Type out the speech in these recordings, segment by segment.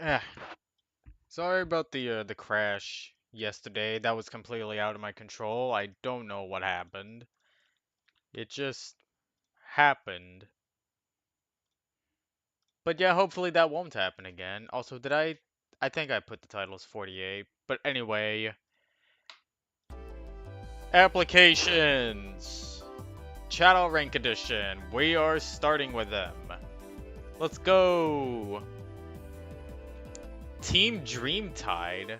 Eh, sorry about the crash yesterday. That was completely out of my control. I don't know what happened. It just happened. But yeah, hopefully that won't happen again. Also, did I think I put the title as 48. But anyway, applications. Chatot Rank Edition. We are starting with them. Let's go. Team Dreamtide.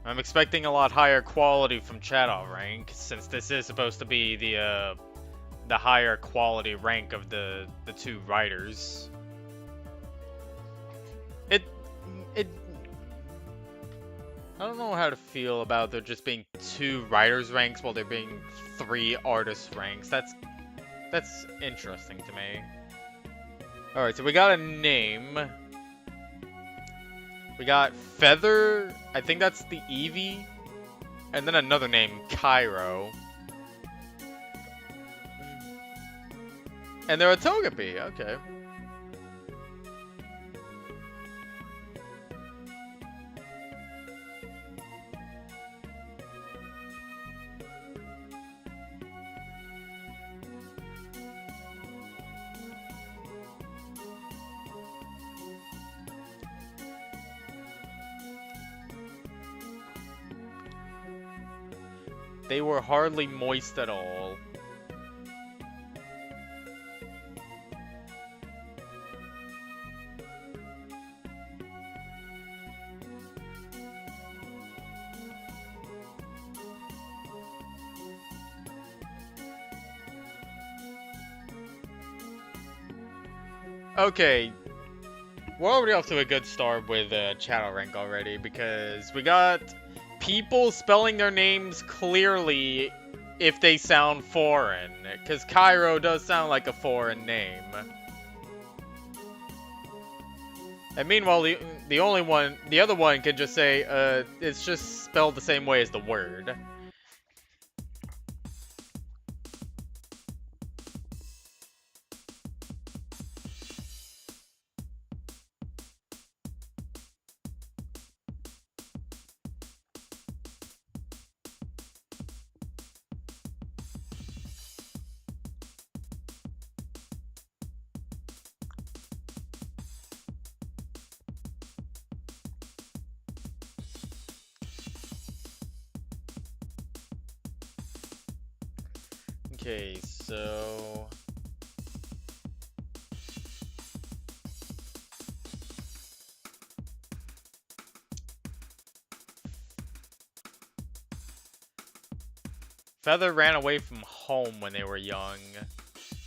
I'm expecting a lot higher quality from Chatot Rank, since this is supposed to be the higher quality rank of the two writers. It it I don't know how to feel about there just being two writers ranks while there being three artist ranks. That's interesting to me. All right, so we got a name. We got Feather. I think that's the Eevee, and then another name, Cairo. And they're a Togepi. Okay. They were hardly moist at all. Okay, we're already off to a good start with Chatot Rank already, because we got people spelling their names clearly if they sound foreign, because Cairo does sound like a foreign name. And meanwhile, the other one can just say, it's just spelled the same way as the word. Okay, so... Feather ran away from home when they were young,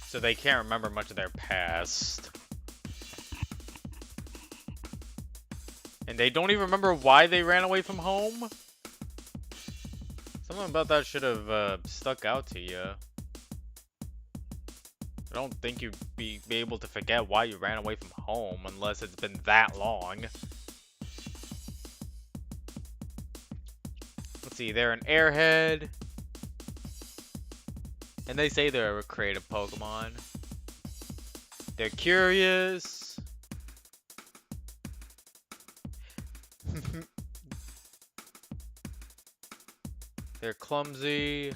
so they can't remember much of their past. And they don't even remember why they ran away from home? Something about that should have stuck out to you. I don't think you'd be able to forget why you ran away from home unless it's been that long. Let's see, they're an airhead. And they say they're a creative Pokemon. They're curious. They're clumsy.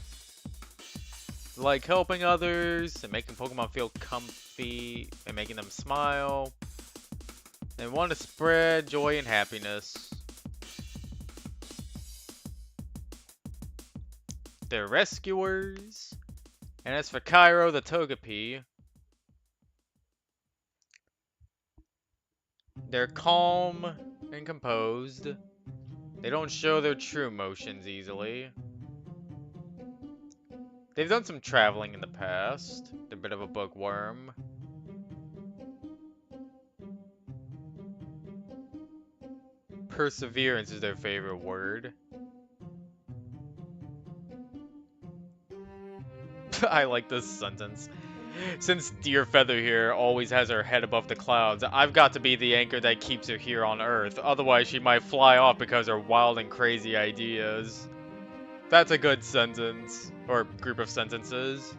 Like helping others and making Pokemon feel comfy and making them smile. They want to spread joy and happiness. They're rescuers. And as for Cairo the Togepi, they're calm and composed. They don't show their true emotions easily. They've done some traveling in the past. They're a bit of a bookworm. Perseverance is their favorite word. I like this sentence. Since Dear Feather here always has her head above the clouds, I've got to be the anchor that keeps her here on Earth. Otherwise, she might fly off because of her wild and crazy ideas. That's a good sentence. Or group of sentences.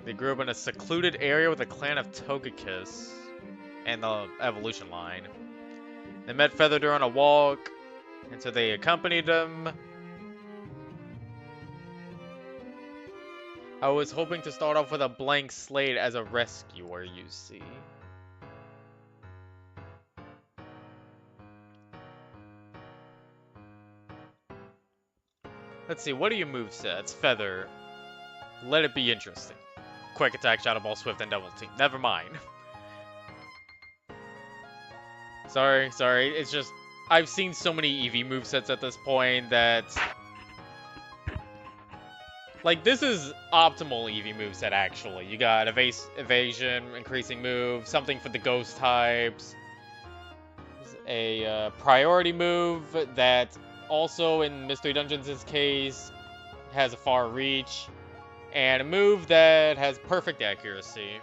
They grew up in a secluded area with the clan of Togekiss and the evolution line. They met Feather during a walk, and so they accompanied him. I was hoping to start off with a blank slate as a rescuer, you see. Let's see, what are your movesets? Feather. Let it be interesting. Quick Attack, Shadow Ball, Swift, and Double Team. Never mind. Sorry. It's just, I've seen so many Eevee movesets at this point that... Like, this is optimal Eevee moveset, actually. You got evasion, increasing move, something for the ghost types. A priority move that also, in Mystery Dungeons' case, has a far reach. And a move that has perfect accuracy.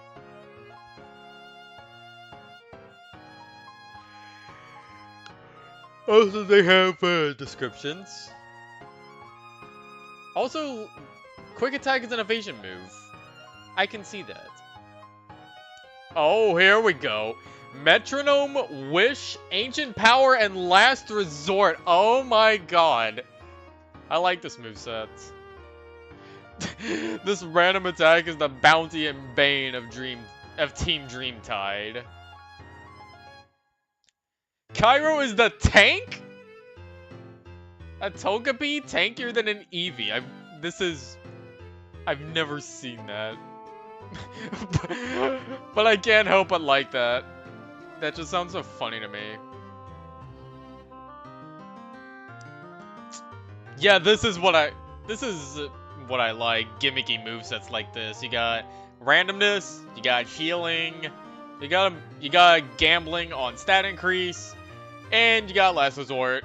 Also, they have descriptions. Also, Quick Attack is an evasion move. I can see that. Oh, here we go. Metronome, Wish, Ancient Power, and Last Resort. Oh my god. I like this moveset. This random attack is the Bounty and Bane of Team Dreamtide. Cairo is the tank? A Togepi tankier than an Eevee. I've never seen that. But I can't help but like that. That just sounds so funny to me. Yeah, this is what I like. Gimmicky movesets like this. You got randomness, you got healing, you got gambling on stat increase, and you got last resort.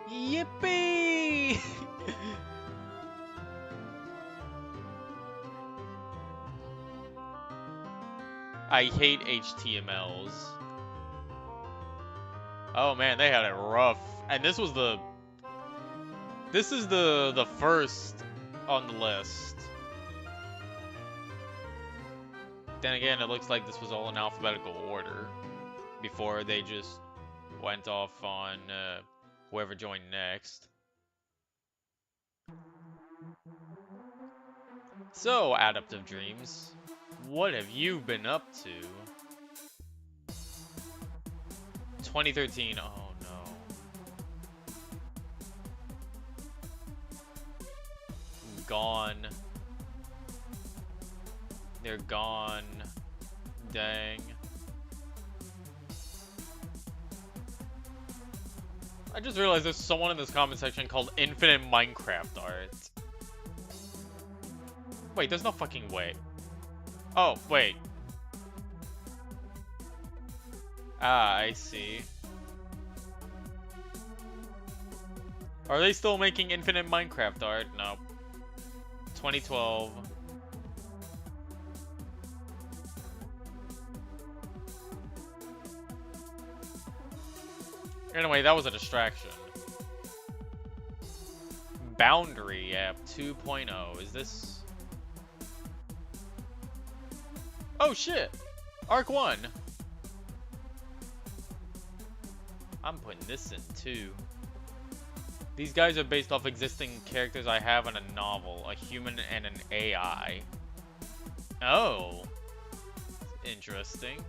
Yippee! I hate HTMLs. Oh man, they had it rough. And this is the first on the list. Then again, it looks like this was all in alphabetical order before they just went off on whoever joined next. So, Adaptive Dreams, what have you been up to? 2013, oh no. Gone. They're gone. Dang. I just realized there's someone in this comment section called Infinite Minecraft Art. Wait, there's no fucking way. Oh, wait. Ah, I see. Are they still making Infinite Minecraft Art? No. 2012. Anyway, that was a distraction. Boundary App 2.0. Is this... Oh shit! Arc 1! I'm putting this in too. These guys are based off existing characters I have in a novel, a human and an AI. Oh. Interesting.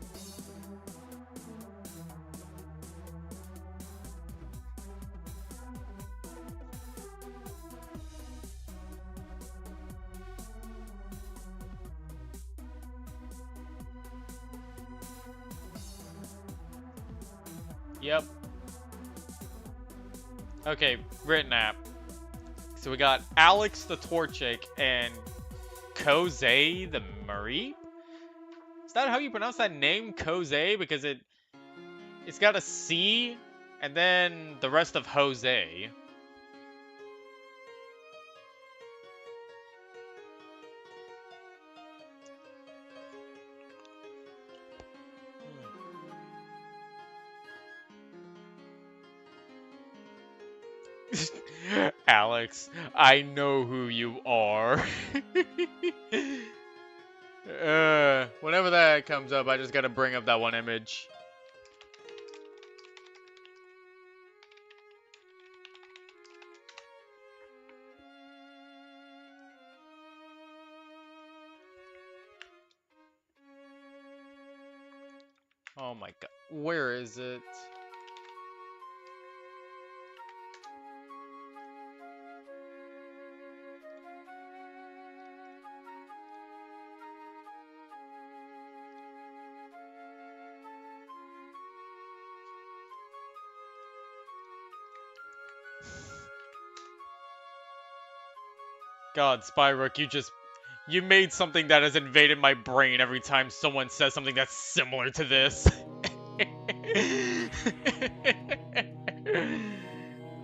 Yep. Okay, written app. So we got Alex the Torchic and Kose the Marie? Is that how you pronounce that name, Kose? Because it's got a C and then the rest of Jose. Alex, I know who you are. Whenever that comes up, I just gotta bring up that one image. Oh my god, where is it? God, Spyrook, you made something that has invaded my brain every time someone says something that's similar to this.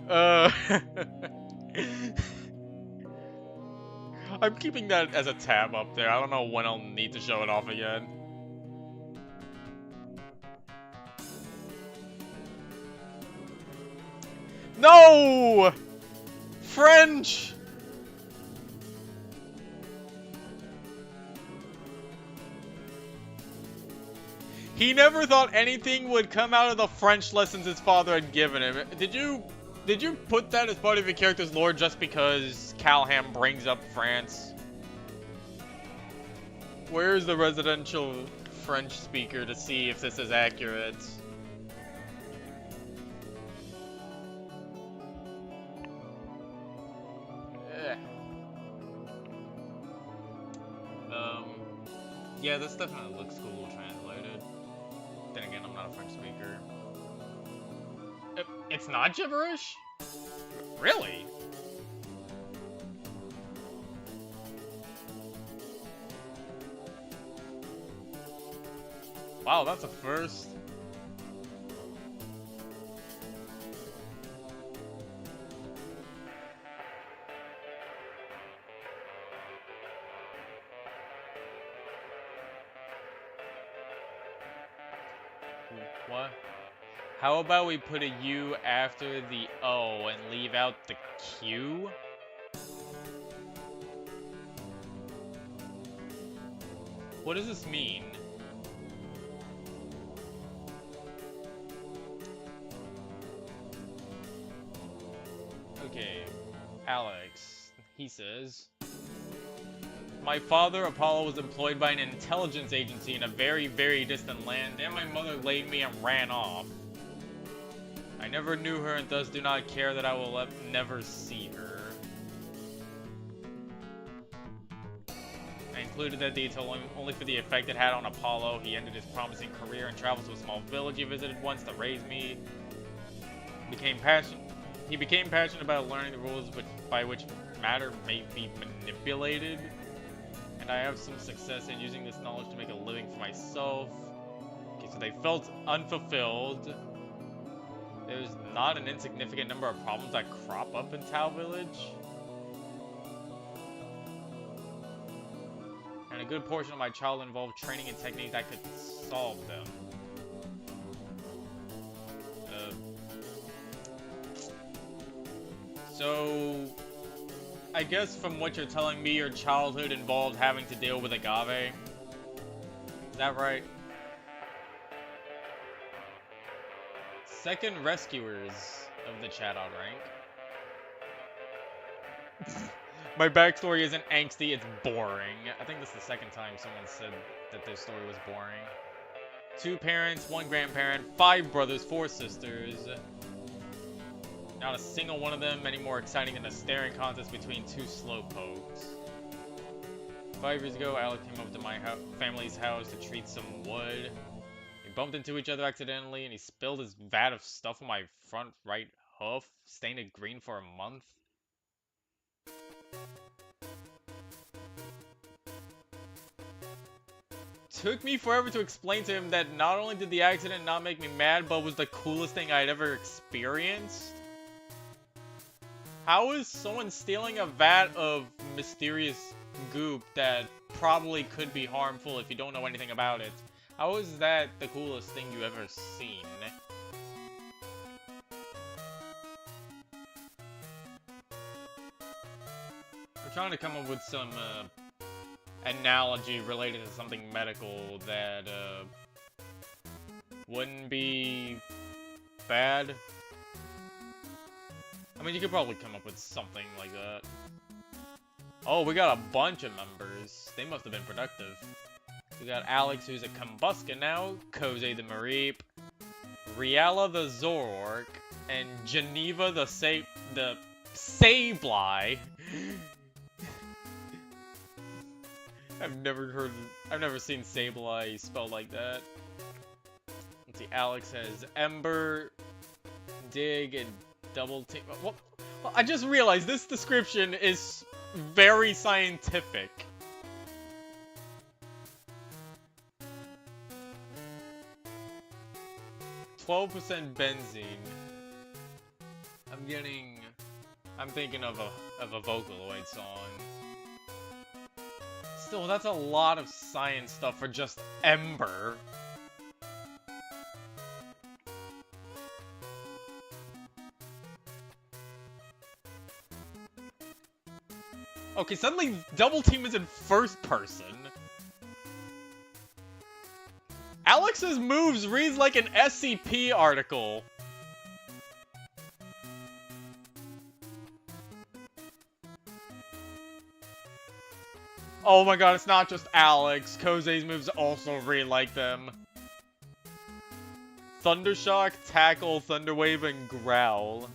uh, I'm keeping that as a tab up there. I don't know when I'll need to show it off again. No! French! He never thought anything would come out of the French lessons his father had given him. Did you put that as part of your character's lore just because Calham brings up France? Where's the residential French speaker to see if this is accurate? Yeah, this definitely looks cool translated. Then again, I'm not a French speaker. It's not gibberish? Really? Wow, that's a first. What? How about we put a U after the O and leave out the Q? What does this mean? Okay, Alex, he says, my father, Apollo, was employed by an intelligence agency in a very, very distant land, and my mother laid me and ran off. I never knew her and thus do not care that I will never see her. I included that detail only for the effect it had on Apollo. He ended his promising career and traveled to a small village he visited once to raise me. He became passionate about learning the rules by which matter may be manipulated. And I have some success in using this knowledge to make a living for myself. Okay, so they felt unfulfilled. There's not an insignificant number of problems that crop up in Tau Village. And a good portion of my childhood involved training and techniques that could solve them. So, I guess from what you're telling me, your childhood involved having to deal with agave. Is that right? Second rescuers of the Chatot rank. My backstory isn't angsty, it's boring. I think this is the second time someone said that their story was boring. 2 parents, 1 grandparent, 5 brothers, 4 sisters. Not a single one of them any more exciting than a staring contest between 2 slowpokes. 5 years ago, Alec came up to my family's house to treat some wood. We bumped into each other accidentally, and he spilled his vat of stuff on my front right hoof, stained it green for a month. Took me forever to explain to him that not only did the accident not make me mad, but was the coolest thing I'd ever experienced. How is someone stealing a vat of mysterious goop that probably could be harmful if you don't know anything about it? How is that the coolest thing you ever seen? trying to come up with some analogy related to something medical that wouldn't be bad. I mean, you could probably come up with something like that. Oh, we got a bunch of members. They must have been productive. We got Alex, who's a Combuskin now, Koze the Mareep, Riala the Zorork, and Geneva the Sableye. I've never seen Sableye spelled like that. Let's see, Alex has Ember, Dig, and Double Team. Well, I just realized this description is very scientific. %12 benzene. I'm thinking of a Vocaloid song. Still, that's a lot of science stuff for just Ember. Okay, suddenly Double Team is in first person. Alex's moves reads like an SCP article. Oh my god, it's not just Alex. Koze's moves also read like them. Thundershock, Tackle, Thunderwave, and Growl.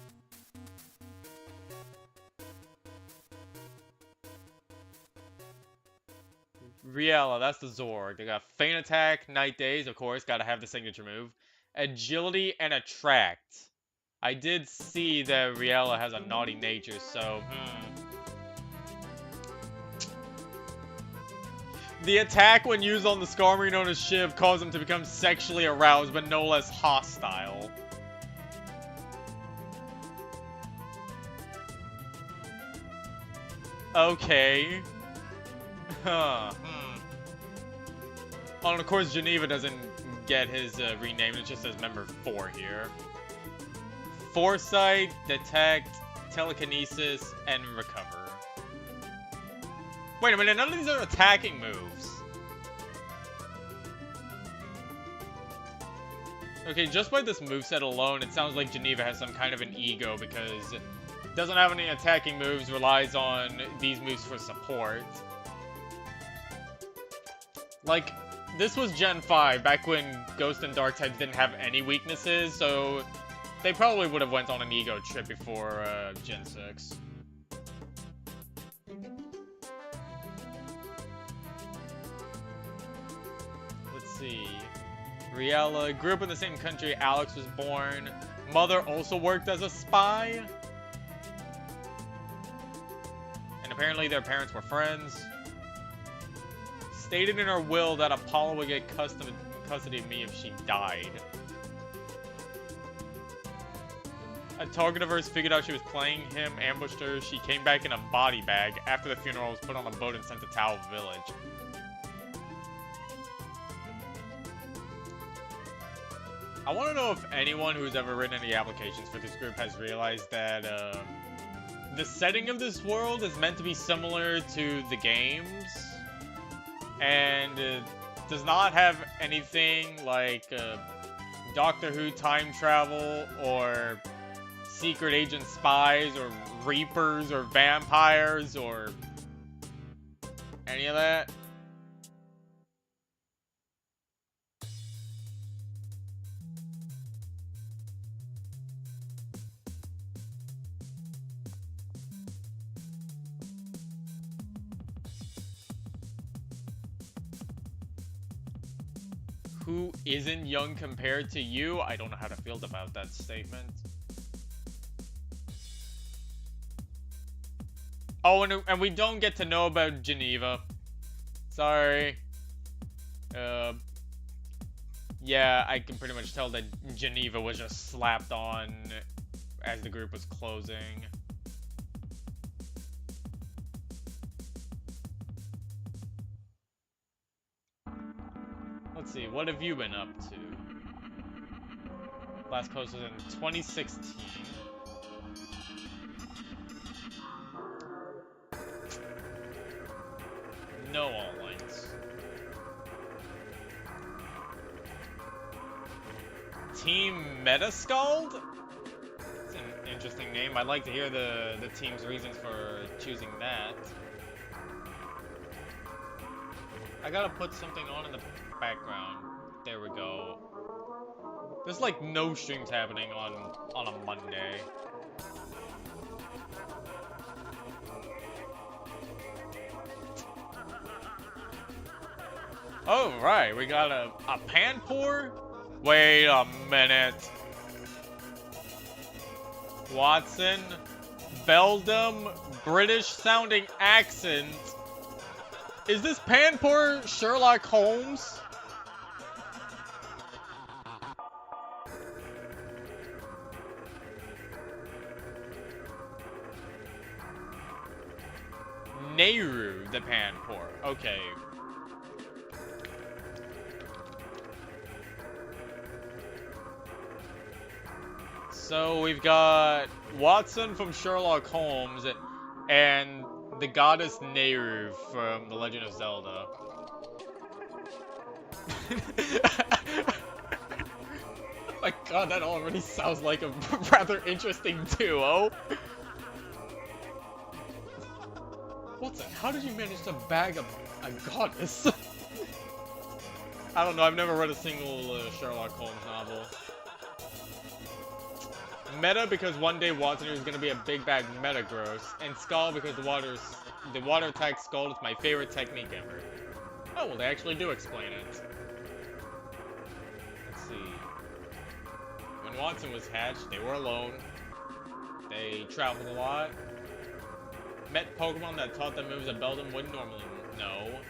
Riella, that's the Zorg. They got Feint Attack, Night Daze, of course, gotta have the signature move. Agility and Attract. I did see that Riella has a naughty nature, so, The attack, when used on the Skarmory known as Shiv, caused him to become sexually aroused, but no less hostile. Okay. Huh. Oh, and of course, Geneva doesn't get his rename. It just says member 4 here. Foresight, Detect, Telekinesis, and Recover. Wait a minute, none of these are attacking moves. Okay, just by this moveset alone, it sounds like Geneva has some kind of an ego because it doesn't have any attacking moves, relies on these moves for support. Like, this was Gen 5, back when Ghost and Dark types didn't have any weaknesses, so they probably would have went on an ego trip before Gen 6. Let's see. Riella grew up in the same country Alex was born. Mother also worked as a spy. And apparently their parents were friends. Stated in her will that Apollo would get custody of me if she died. A target of hers figured out she was playing him, ambushed her. She came back in a body bag. After the funeral, was put on a boat and sent to Tao Village. I want to know if anyone who's ever written any applications for this group has realized that the setting of this world is meant to be similar to the games. And it does not have anything like Doctor Who time travel or secret agent spies or reapers or vampires or any of that. Who isn't young compared to you? I don't know how to feel about that statement. Oh, and we don't get to know about Geneva. Sorry. Yeah, I can pretty much tell that Geneva was just slapped on as the group was closing. Let's see, what have you been up to? Last post was in 2016. No All Lights. Team Metascald? It's an interesting name. I'd like to hear the team's reasons for choosing that. I gotta put something on in the background. There we go. There's like no streams happening on a Monday. Oh right, we got a Panpour? Wait a minute. Watson, Beldam, British sounding accent. Is this Panpour Sherlock Holmes? Nehru, the Panpour. Okay. So we've got Watson from Sherlock Holmes and the goddess Nehru from The Legend of Zelda. Oh my god, that already sounds like a rather interesting duo. Watson, how did you manage to bag a goddess? I don't know, I've never read a single Sherlock Holmes novel. Meta because one day Watson is going to be a big bag Metagross, and Skull because the water attack Skull is my favorite technique ever. Oh, well they actually do explain it. Let's see. When Watson was hatched, they were alone. They traveled a lot. Met Pokemon that taught them moves that Beldam wouldn't normally know.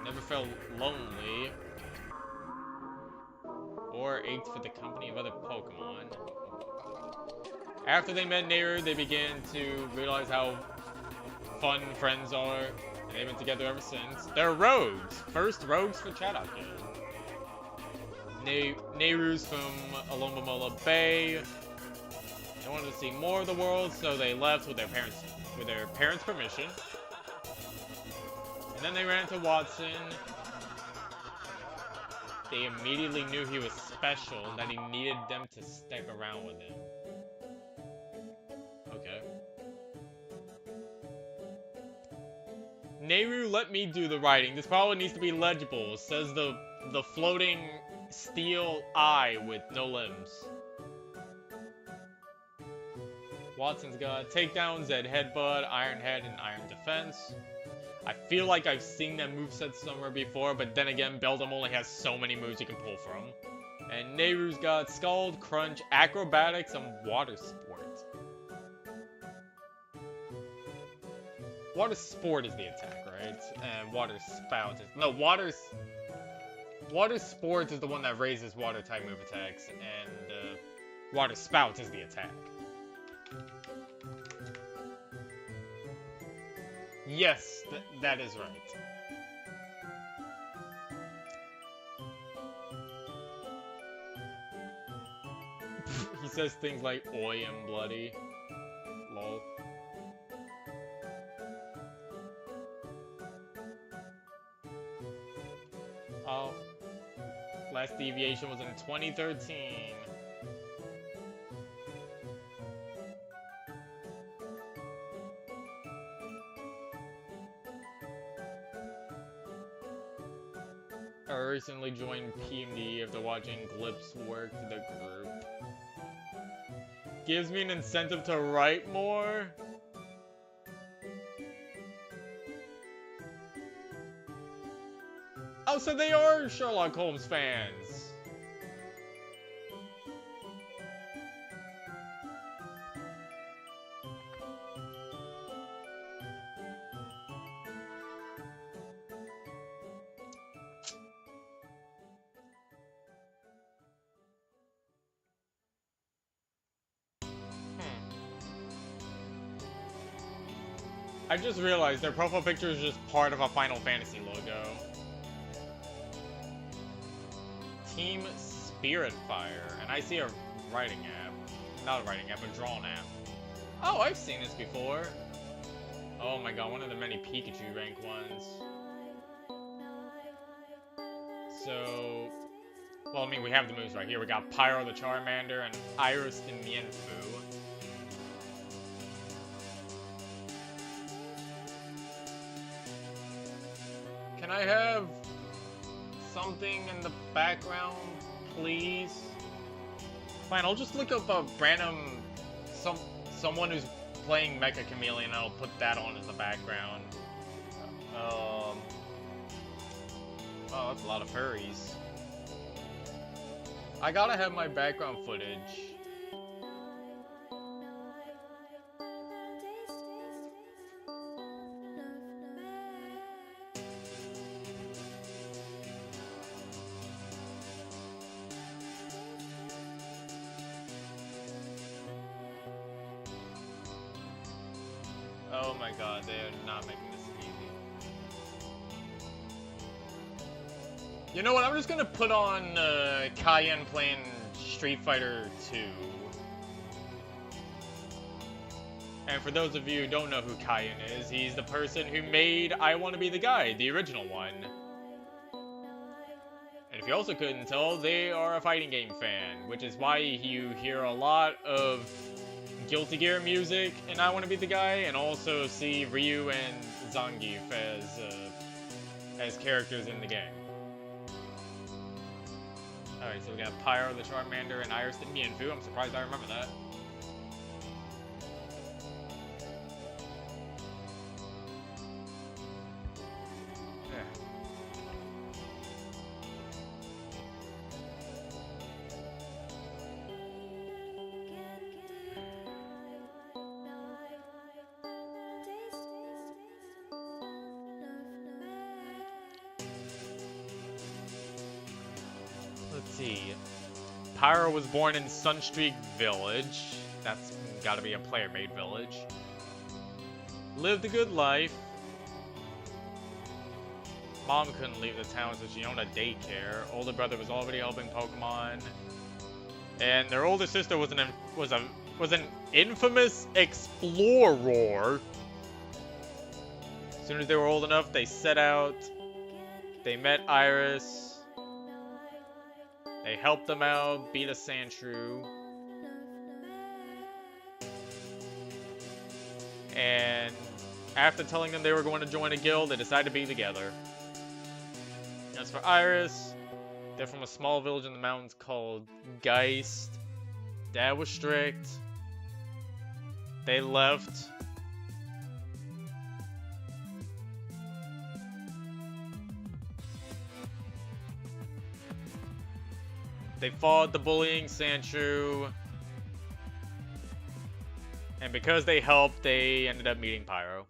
Never felt lonely. Or ached for the company of other Pokemon. After they met Nehru, they began to realize how fun friends are, and they've been together ever since. They're rogues! First rogues for Chatot. Nehru's from Alomomola Bay. They wanted to see more of the world, so they left with their parents' permission. And then they ran into Watson. They immediately knew he was special and that he needed them to stick around with him. Okay. Nehru, let me do the writing. This probably needs to be legible, says the floating steel eye with no limbs. Watson's got takedowns at Headbutt, Iron Head, and Iron Defense. I feel like I've seen that moveset somewhere before, but then again, Beldam only has so many moves you can pull from. And Nehru's got Scald, Crunch, Acrobatics, and Water Sport. Water Sport is the attack, right? And Water Spout is... No, Water Sport is the one that raises Water-type move attacks, and Water Spout is the attack. Yes, that is right. He says things like oi and bloody. Lol. Oh. Last deviation was in 2013. I recently joined PMD after watching Glip's work for the group. Gives me an incentive to write more? Oh, so they are Sherlock Holmes fans. I just realized their profile picture is just part of a Final Fantasy logo. Team Spiritfire, and I see a writing app. Not a writing app, a drawn app. Oh, I've seen this before. Oh my god, one of the many Pikachu rank ones. So, well, I mean, we have the moves right here. We got Pyro the Charmander and Iris the Mienfoo. Can I have something in the background, please? Fine, I'll just look up a random someone who's playing Mecha Chameleon and I'll put that on as the background. Oh, that's a lot of furries. I gotta have my background footage. Oh my god, they're not making this easy. You know what, I'm just gonna put on Cayenne playing Street Fighter 2. And for those of you who don't know who Cayenne is, he's the person who made I Wanna Be the Guy, the original one. And if you also couldn't tell, they are a fighting game fan, which is why you hear a lot of Guilty Gear music and I Wanna Be the Guy, and also see Ryu and Zangief as characters in the game. Alright, so we got Pyro the Charmander and Iris the Mienfoo. I'm surprised I remember that. Let's see. Pyro was born in Sunstreak Village. That's gotta be a player-made village. Lived a good life. Mom couldn't leave the town, so she owned a daycare. Older brother was already helping Pokemon. And their older sister was an infamous explorer. As soon as they were old enough, they set out. They met Iris. They helped them out, beat a Sandshrew. And after telling them they were going to join a guild, they decided to be together. As for Iris, they're from a small village in the mountains called Geist. Dad was strict. They left. They fought the bullying Sandshrew. And because they helped, they ended up meeting Pyro.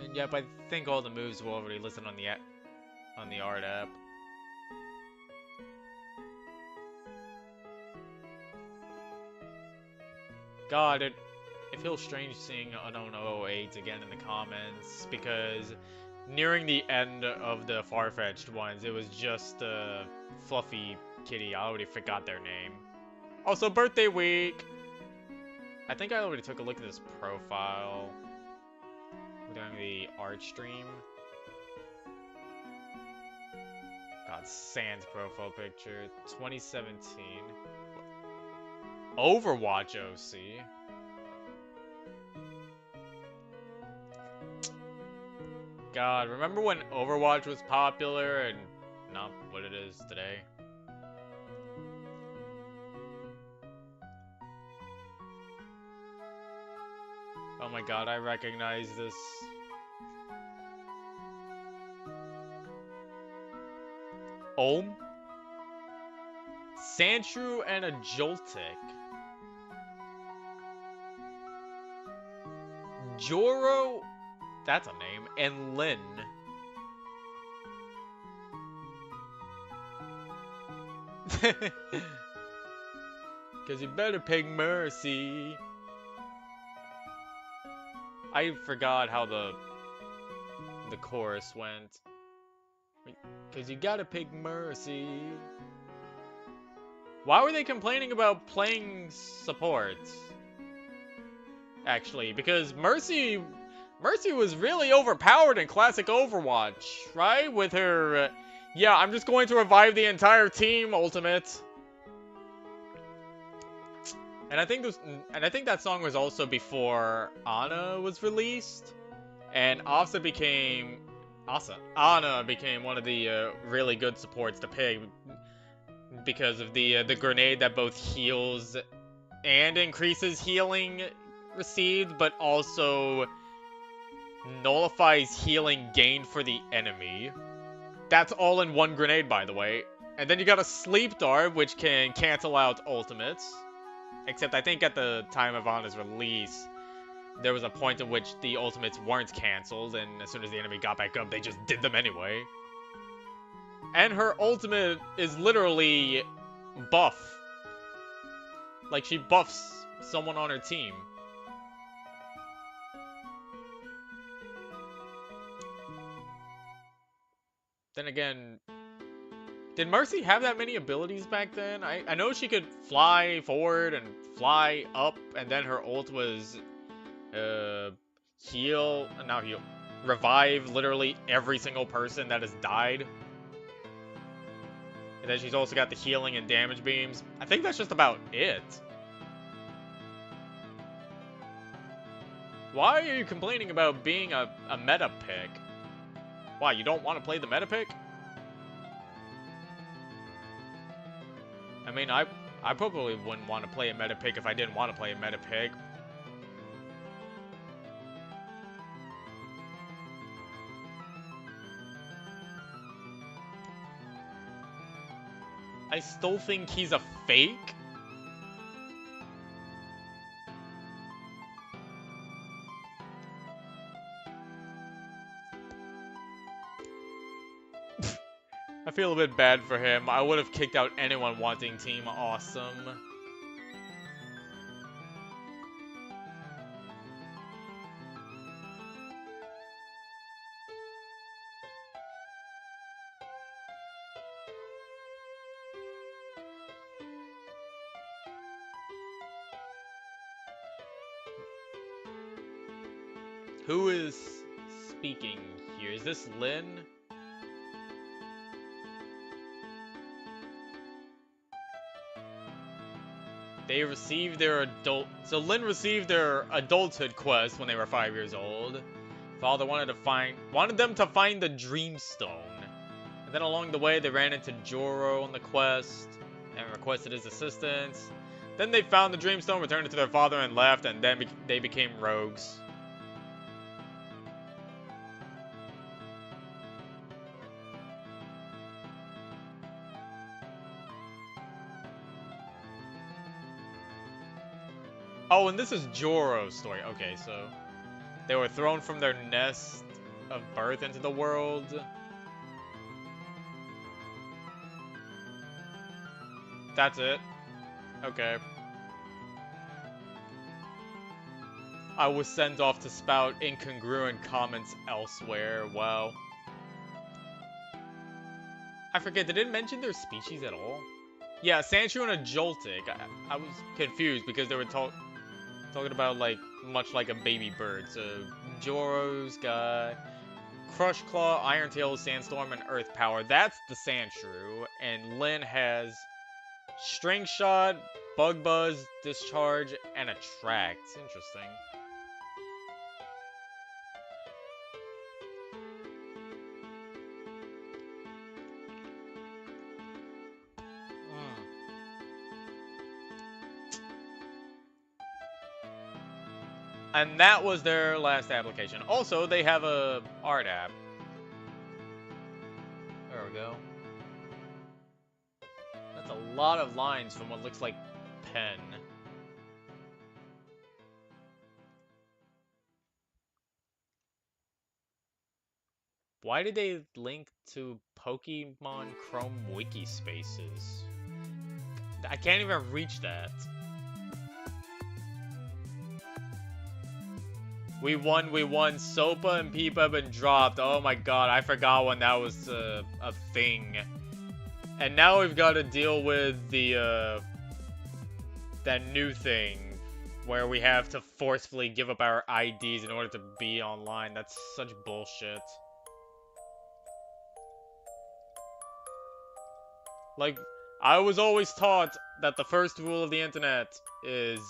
And yep, I think all the moves were already listed on the art app. God, it feels strange seeing Unknown 008 again in the comments, because nearing the end of the Farfetch'd ones, it was just a fluffy kitty. I already forgot their name. Also, birthday week! I think I already took a look at this profile during the art stream. God, Sans profile picture, 2017. Overwatch OC. God, remember when Overwatch was popular and not what it is today? Oh my god, I recognize this. Ohm? Sandshrew and a Joltik. Joro? That's a name. And Lin. Cause you better pick Mercy. I forgot how the chorus went. Cause you gotta pick Mercy. Why were they complaining about playing supports? actually, because Mercy was really overpowered in classic Overwatch, right? With her, yeah, I'm just going to revive the entire team ultimate. And I think that song was also before Ana was released, and Ana became one of the really good supports to pick because of the grenade that both heals and increases healing received, but also nullifies healing gained for the enemy. That's all in one grenade, by the way. And then you got a Sleep Dart, which can cancel out ultimates. Except I think at the time of Ana's release, there was a point in which the ultimates weren't canceled, and as soon as the enemy got back up, they just did them anyway. And her ultimate is literally buff. Like, she buffs someone on her team. Then again, did Mercy have that many abilities back then? I know she could fly forward and fly up, and then her ult was revive literally every single person that has died. And then she's also got the healing and damage beams. I think that's just about it. Why are you complaining about being a meta pick? Why, you don't want to play the meta pick? I mean, I probably wouldn't want to play a meta pick if I didn't want to play a meta pick. I still think he's a fake. I feel a bit bad for him. I would have kicked out anyone wanting Team Awesome. Who is speaking here? Is this Lynn? They received their So Lynn received their adulthood quest when they were 5 years old. Father wanted them to find the Dreamstone. And then along the way, they ran into Joro on the quest and requested his assistance. Then they found the Dreamstone, returned it to their father, and left. And then they became rogues. Oh, and this is Joro's story. Okay, so they were thrown from their nest of birth into the world. That's it. Okay. I was sent off to spout incongruent comments elsewhere. Wow. I forget, did it mention their species at all? Yeah, Sandshrew and a Joltik. I was confused because they were talking about, like, much like a baby bird. So, Joro's got Crush Claw, Iron Tail, Sandstorm, and Earth Power. That's the Sandshrew. And Lynn has String Shot, Bug Buzz, Discharge, and Attract. Interesting. And that was their last application. Also, they have a art app. There we go. That's a lot of lines from what looks like pen. Why did they link to Pokemon Chrome Wiki Spaces? I can't even reach that. We won. Sopa and Peep have been dropped. Oh my god, I forgot when that was a thing. And now we've got to deal with the, that new thing. where we have to forcefully give up our IDs in order to be online. That's such bullshit. Like, I was always taught that the first rule of the internet is,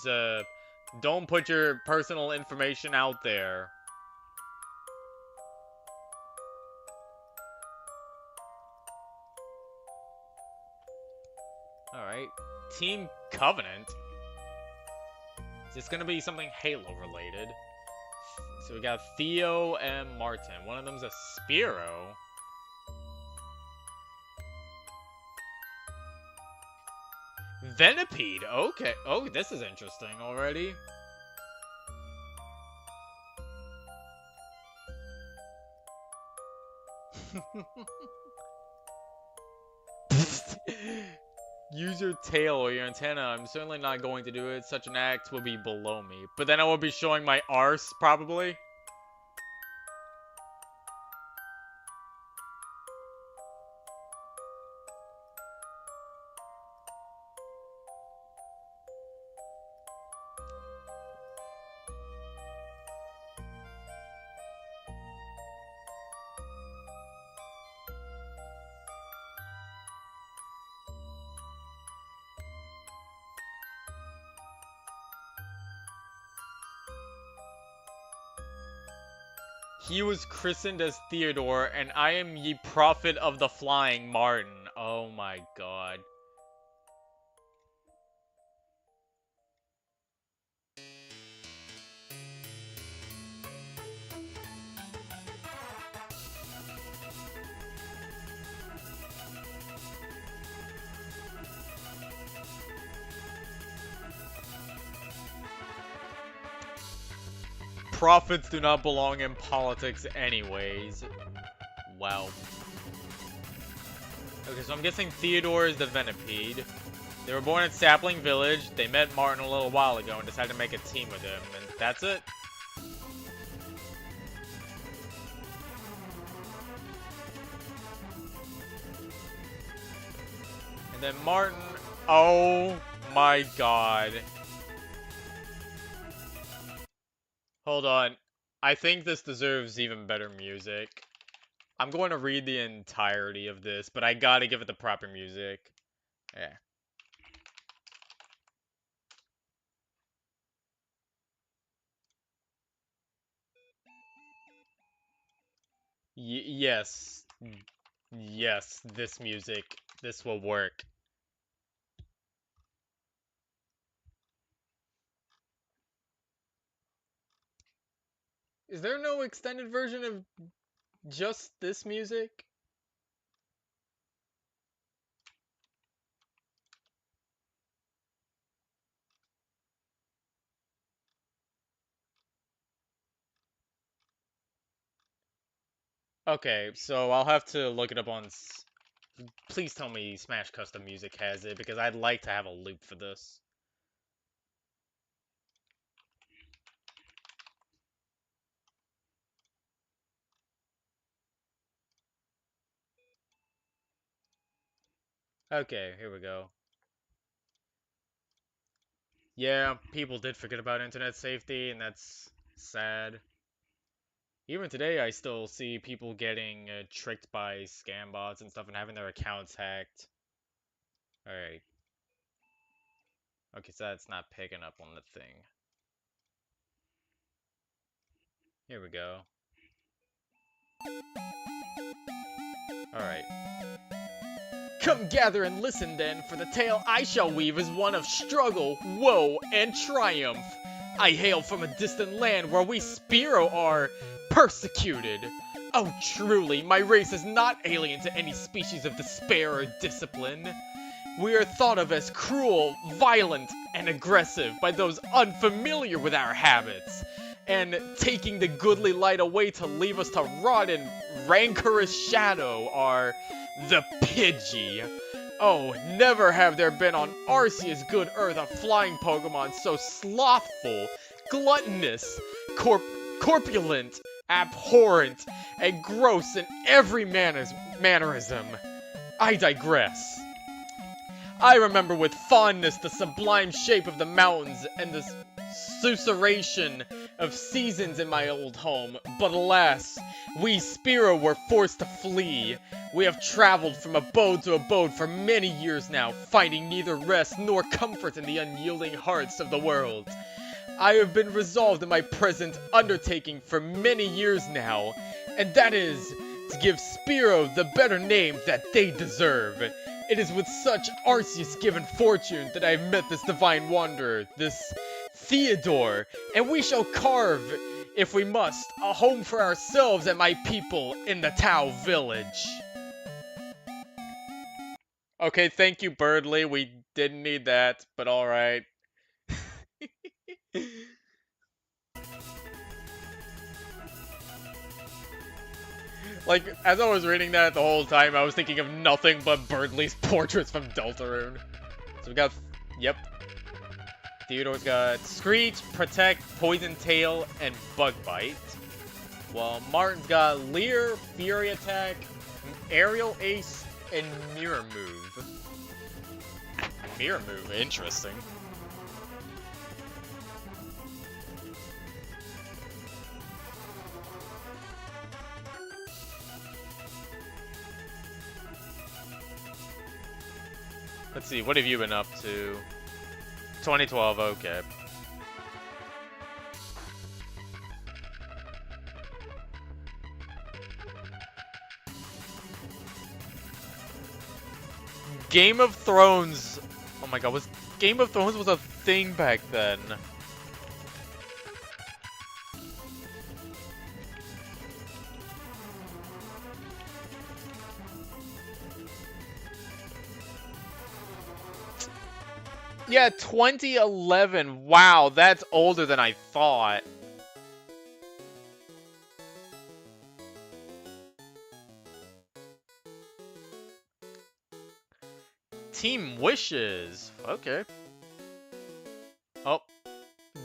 don't put your personal information out there. Alright. Team Covenant? Is this gonna be something Halo related? So we got Theo and Martin. One of them's a Spiro. Venipede, okay. Oh, this is interesting already. Use your tail or your antenna. I'm certainly not going to do it. Such an act will be below me. But then I will be showing my arse, probably. He was christened as Theodore, and I am ye prophet of the flying Martin. Oh my god. Prophets do not belong in politics anyways. Wow. Okay, so I'm guessing Theodore is the Venipede. They were born at Sapling Village. They met Martin a little while ago and decided to make a team with him. And that's it. And then Martin... Oh my god. Hold on. I think this deserves even better music. I'm going to read the entirety of this, but I gotta give it the proper music. Yeah. Yes. Yes, this music. This will work. Is there no extended version of just this music? Okay, so I'll have to look it up on... Please tell me Smash Custom Music has it, because I'd like to have a loop for this. Okay, here we go. Yeah, people did forget about internet safety, and that's sad. Even today, I still see people getting tricked by scam bots and stuff and having their accounts hacked. Alright. Okay, so that's not picking up on the thing. Here we go. Alright. Come gather and listen then, for the tale I shall weave is one of struggle, woe, and triumph. I hail from a distant land where we Spiro are persecuted. Oh, truly, my race is not alien to any species of despair or discipline. We are thought of as cruel, violent, and aggressive by those unfamiliar with our habits, and taking the goodly light away to leave us to rot in rancorous shadow are the Pidgey. Oh, never have there been on Arceus' good earth a flying Pokemon so slothful, gluttonous, corpulent, abhorrent, and gross in every mannerism. I digress. I remember with fondness the sublime shape of the mountains and the susurration of seasons in my old home, but alas, we Spiro were forced to flee. We have traveled from abode to abode for many years now, finding neither rest nor comfort in the unyielding hearts of the world. I have been resolved in my present undertaking for many years now, and that is to give Spiro the better name that they deserve. It is with such Arceus-given fortune that I have met this divine wanderer, this Theodore, and we shall carve, if we must, a home for ourselves and my people in the Tau village. Okay, thank you, Birdly. We didn't need that, but alright. Like, as I was reading that the whole time, I was thinking of nothing but Birdly's portraits from Deltarune. So we got, yep. Theodore's got Screech, Protect, Poison Tail, and Bug Bite. While Martin's got Leer, Fury Attack, Aerial Ace, and Mirror Move. Mirror Move, interesting. Let's see, what have you been up to? 2012, okay. Game of Thrones. Oh my god, Game of Thrones was a thing back then. Yeah, 2011. Wow, that's older than I thought. Team Wishes. Okay. Oh.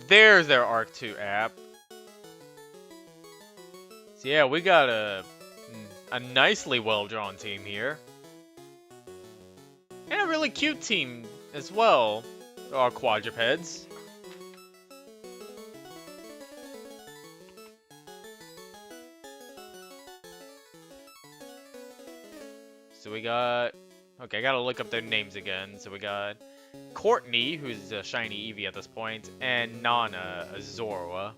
There's their Arc 2 app. So yeah, we got a nicely well-drawn team here. And a really cute team as well. Our quadrupeds. So we got... Okay, I gotta look up their names again. So we got Courtney, who's a shiny Eevee at this point, and Nana, a Zorua.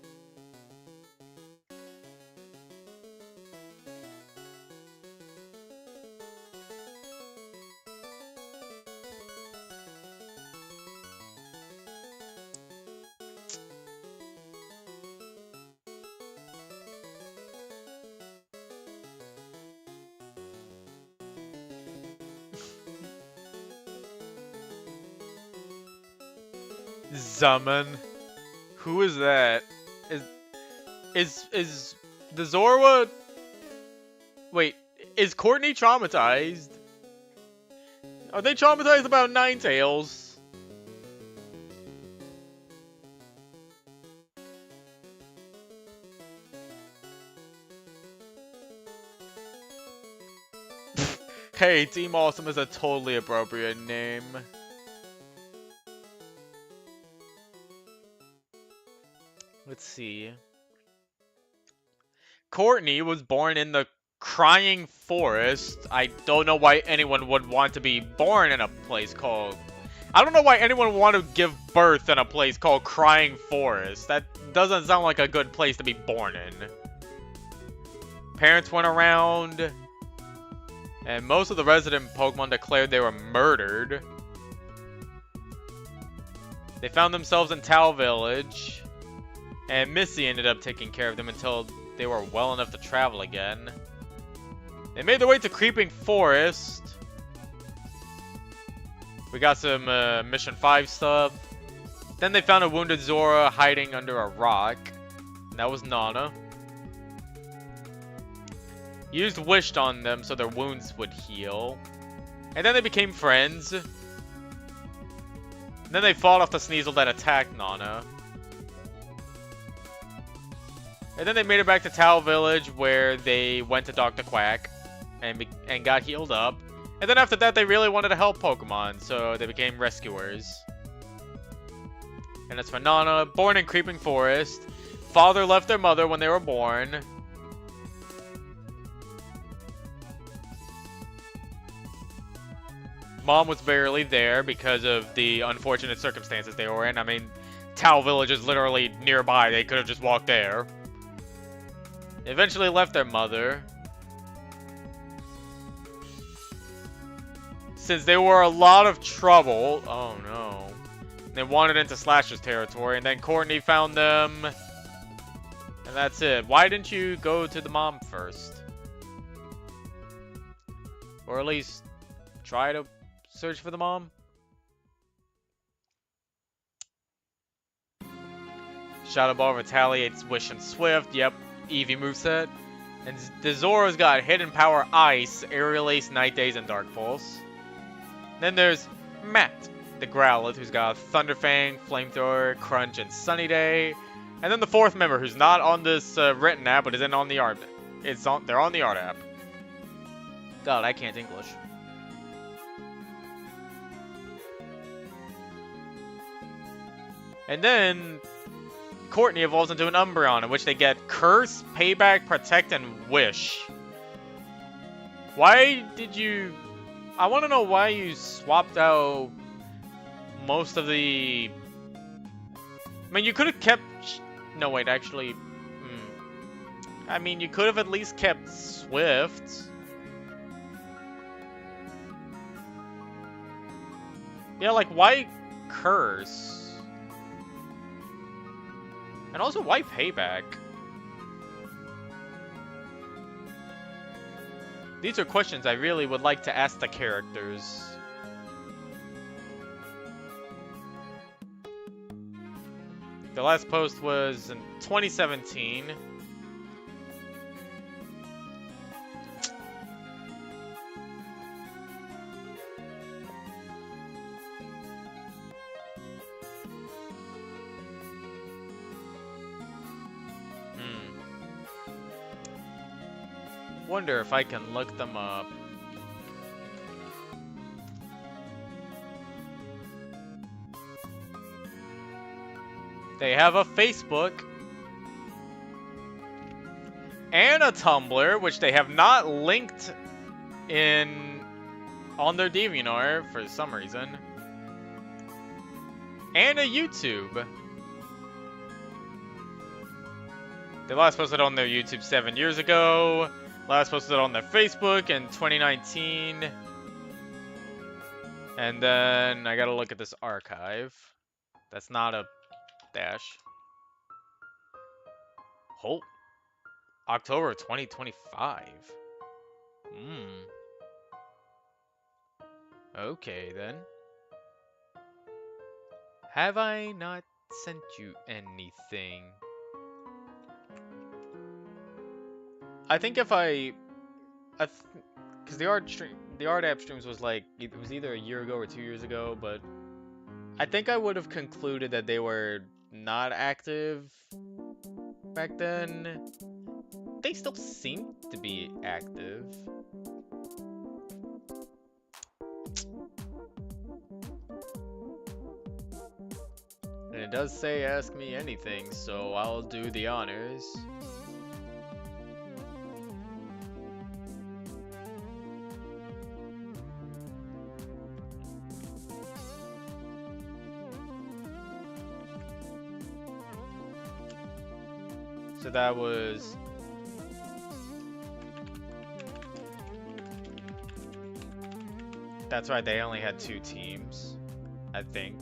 Zaman. Who is that? Is the Zorua? Wait, is Courtney traumatized? Are they traumatized about Ninetales? Hey, Team Awesome is a totally appropriate name. Let's see. Courtney was born in the Crying Forest. I don't know why anyone would want to be born in a place called... I don't know why anyone would want to give birth in a place called Crying Forest. That doesn't sound like a good place to be born in. Parents went around, and most of the resident Pokemon declared they were murdered. They found themselves in Tau Village. And Missy ended up taking care of them until they were well enough to travel again. They made their way to Creeping Forest. We got some Mission 5 stuff. Then they found a wounded Zora hiding under a rock. And that was Nana. Used Wished on them so their wounds would heal. And then they became friends. And then they fought off the Sneasel that attacked Nana. And then they made it back to Tau Village, where they went to Dr. Quack and got healed up. And then after that, they really wanted to help Pokemon, so they became rescuers. And it's for Nana, born in Creeping Forest. Father left their mother when they were born. Mom was barely there because of the unfortunate circumstances they were in. I mean, Tao Village is literally nearby. They could have just walked there. They eventually left their mother. Since they were a lot of trouble. Oh no. They wandered into Slasher's territory, and then Courtney found them. And that's it. Why didn't you go to the mom first? Or at least try to search for the mom? Shadow Ball retaliates Wish and Swift. Yep, Eevee moveset. And the Zoro's got Hidden Power Ice, Aerial Ace, Night Days, and Dark Pulse. Then there's Matt, the Growlithe, who's got Thunderfang, Flamethrower, Crunch, and Sunny Day. And then the fourth member, who's not on this written app, but isn't on the art. They're on the art app. God, I can't English. And then Courtney evolves into an Umbreon, in which they get Curse, Payback, Protect, and Wish. Why did you... I want to know why you swapped out most of the... I mean, you could have kept... No, wait, actually... I mean, you could have at least kept Swift. Yeah, like, why Curse? And also, why Payback? These are questions I really would like to ask the characters. The last post was in 2017. Wonder if I can look them up. They have a Facebook and a Tumblr, which they have not linked on their DeviantArt for some reason, and a YouTube. They last posted on their YouTube 7 years ago. Last posted on their Facebook in 2019. And then I gotta look at this archive. That's not a dash. Oh. October 2025. Okay then. Have I not sent you anything? I think if because the art app streams was like, it was either a year ago or 2 years ago, but I think I would have concluded that they were not active back then. They still seem to be active. And it does say ask me anything, so I'll do the honors. So that was... That's right, they only had 2 teams, I think.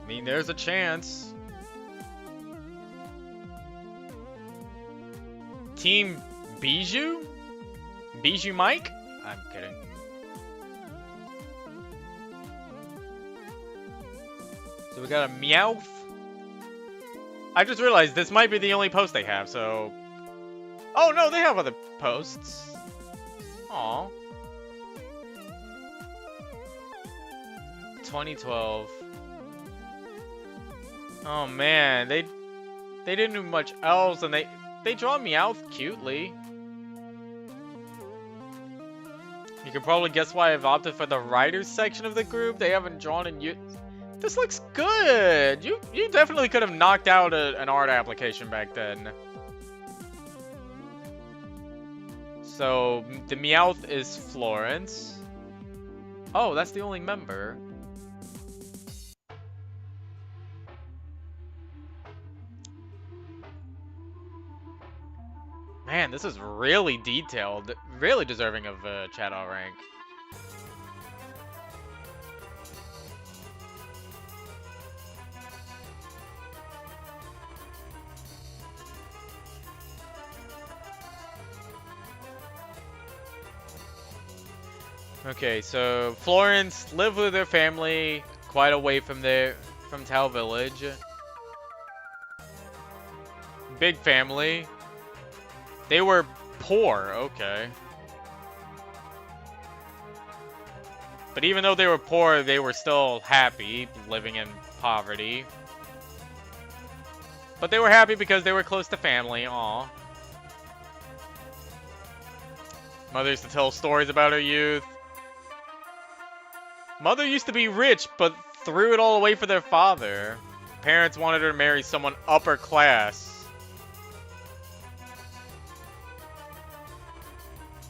I mean, there's a chance. Team Bijou? Bijou Mike? I'm kidding. So we got a Meowth. I just realized this might be the only post they have, so... Oh no, they have other posts. Aw. 2012. Oh man, they didn't do much else, and they draw Meowth cutely. You can probably guess why I've opted for the writers section of the group. They haven't drawn in you. This looks good. You definitely could have knocked out an art application back then. So the Meowth is Florence. Oh, that's the only member. Man, this is really detailed. Really deserving of Chatot rank. Okay, so Florence lived with her family quite away from Tao Village. Big family. They were poor, okay. But even though they were poor, they were still happy living in poverty. But they were happy because they were close to family, aw. Mother used to tell stories about her youth. Mother used to be rich, but threw it all away for their father. Parents wanted her to marry someone upper class.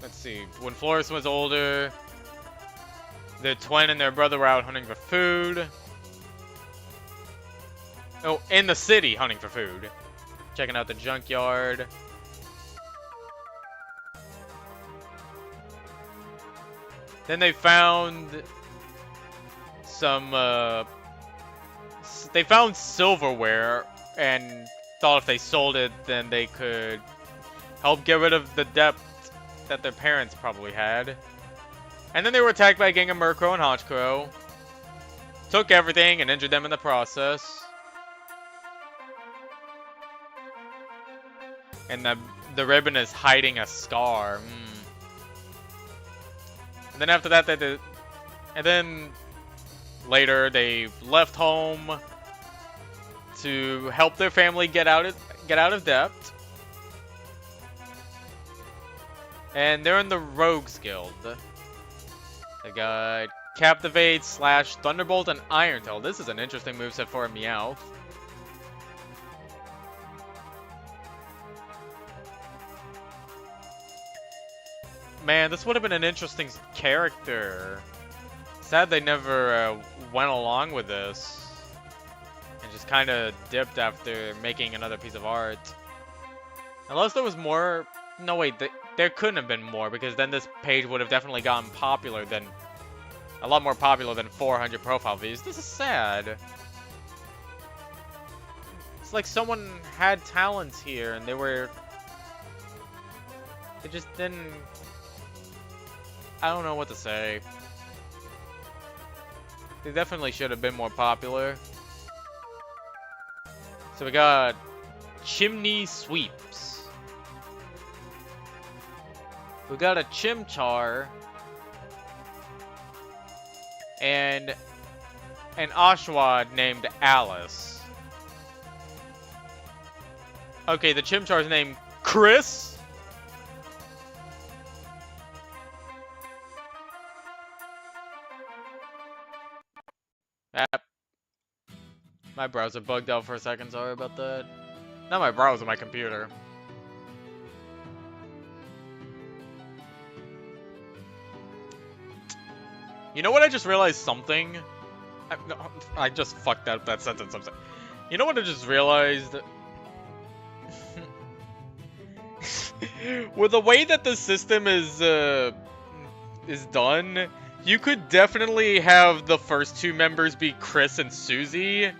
Let's see. When Florence was older, the twin and their brother were out hunting for food. Oh, in the city hunting for food. Checking out the junkyard. Then they found some, they found silverware and thought if they sold it, then they could help get rid of the debt that their parents probably had. And then they were attacked by a gang of Murkrow and Honchkrow. Took everything and injured them in the process. And the ribbon is hiding a scar. And then after that, and then later they left home to help their family get out of debt. And they're in the Rogues Guild. They got Captivate, Slash, Thunderbolt, and Iron Tail. This is an interesting moveset for a Meowth. Man, this would have been an interesting character. Sad they never went along with this. And just kind of dipped after making another piece of art. Unless there was more... No, wait, there couldn't have been more, because then this page would have definitely gotten popular than... A lot more popular than 400 profile views. This is sad. It's like someone had talents here, and they just didn't... I don't know what to say. They definitely should have been more popular. So we got Chimney Sweeps. We got a Chimchar. And an Oshawott named Alice. Okay, the Chimchar's named Chris. My browser bugged out for a second, sorry about that. Not my browser, my computer. You know what, I just realized something? I just fucked up that sentence, I'm sorry. You know what I just realized? With the way that the system is done, you could definitely have the first two members be Chris and Susie,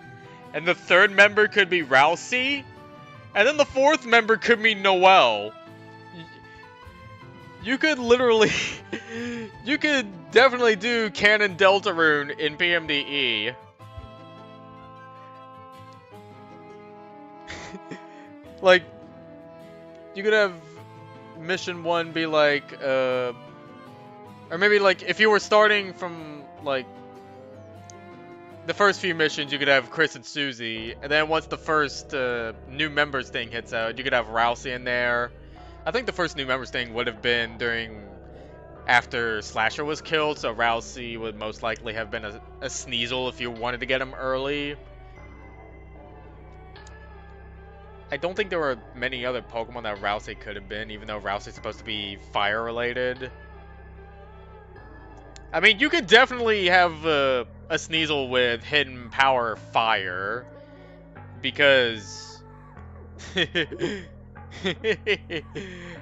and the third member could be Rousey, and then the fourth member could be Noelle. You could literally... you could definitely do Canon Deltarune in PMDE. Like, you could have Mission 1 be like, or maybe like, if you were starting from, like, the first few missions, you could have Chris and Susie, and then once the first new members thing hits out, you could have Rousey in there. I think the first new members thing would have been during after Slasher was killed, so Rousey would most likely have been a Sneasel if you wanted to get him early. I don't think there were many other Pokemon that Rousey could have been, even though Rousey's supposed to be fire related. I mean, you could definitely have a Sneasel with hidden power fire, because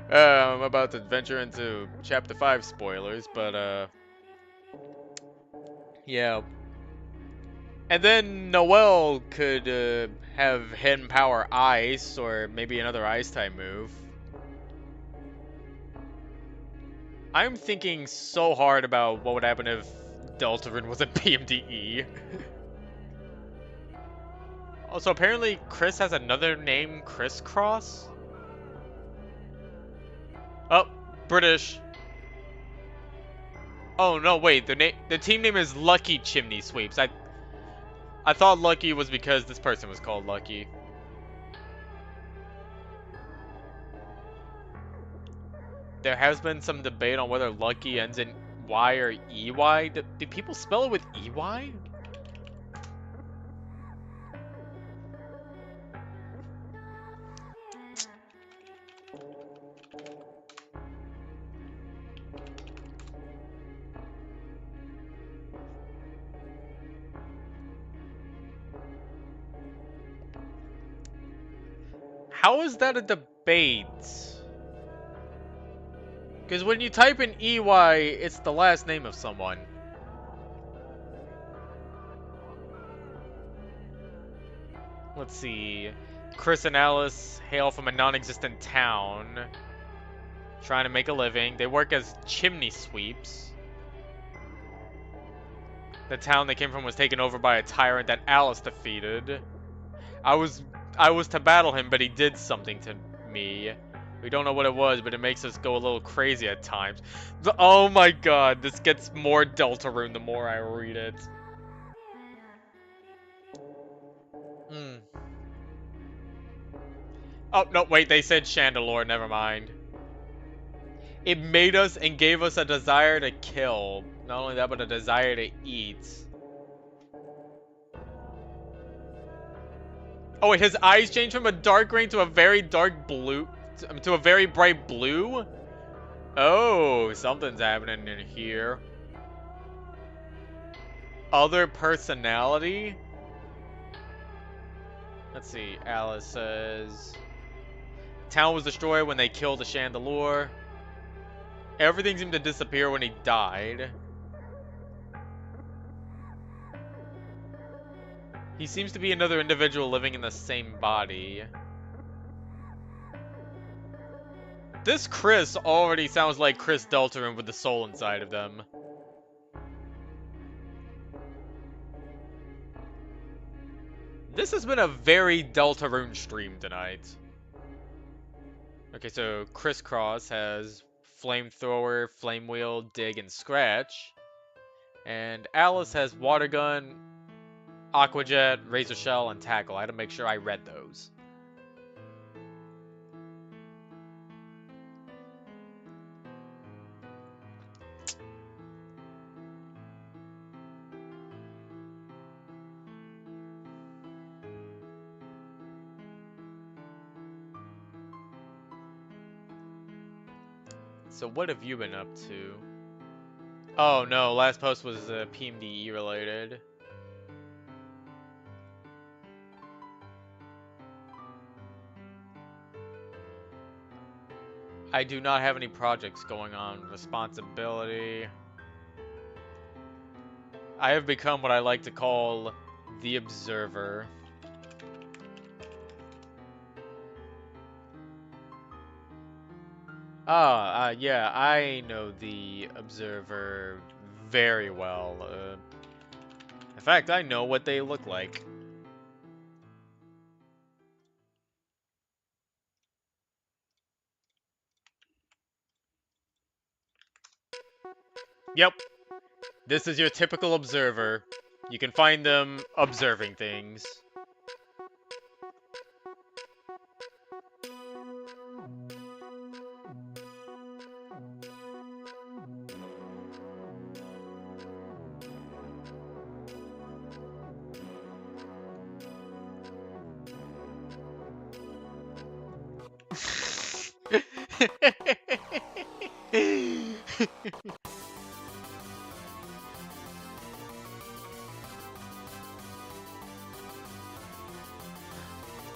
I'm about to venture into Chapter 5 spoilers, but yeah. And then Noelle could have hidden power ice, or maybe another ice type move. I'm thinking so hard about what would happen if Deltarune was a PMDE. Also, apparently Chris has another name, Crisscross? Oh, British. Oh no, wait, the team name is Lucky Chimney Sweeps. I thought Lucky was because this person was called Lucky. There has been some debate on whether Lucky ends in Y or EY. Do people spell it with EY? How is that a debate? Because when you type in EY, it's the last name of someone. Let's see. Chris and Alice hail from a non-existent town, trying to make a living. They work as chimney sweeps. The town they came from was taken over by a tyrant that Alice defeated. I was to battle him, but he did something to me. We don't know what it was, but it makes us go a little crazy at times. Oh my god, this gets more Deltarune the more I read it. Oh, no, wait, they said Chandelure, never mind. It made us and gave us a desire to kill. Not only that, but a desire to eat. Oh, wait, his eyes changed from a dark green to a very dark blue, to a very bright blue? Oh, something's happening in here. Other personality? Let's see, Alice says... Town was destroyed when they killed the Chandelure. Everything seemed to disappear when he died. He seems to be another individual living in the same body. This Chris already sounds like Chris Deltarune with the soul inside of them. This has been a very Deltarune stream tonight. Okay, so Crisscross has Flamethrower, Flame Wheel, Dig, and Scratch. And Alice has Water Gun, Aqua Jet, Razor Shell, and Tackle. I had to make sure I read those. So what have you been up to? Oh no, last post was PMDE related. I do not have any projects going on. Responsibility. I have become what I like to call the Observer. Yeah, I know the Observer very well. In fact, I know what they look like. Yep. This is your typical Observer. You can find them observing things.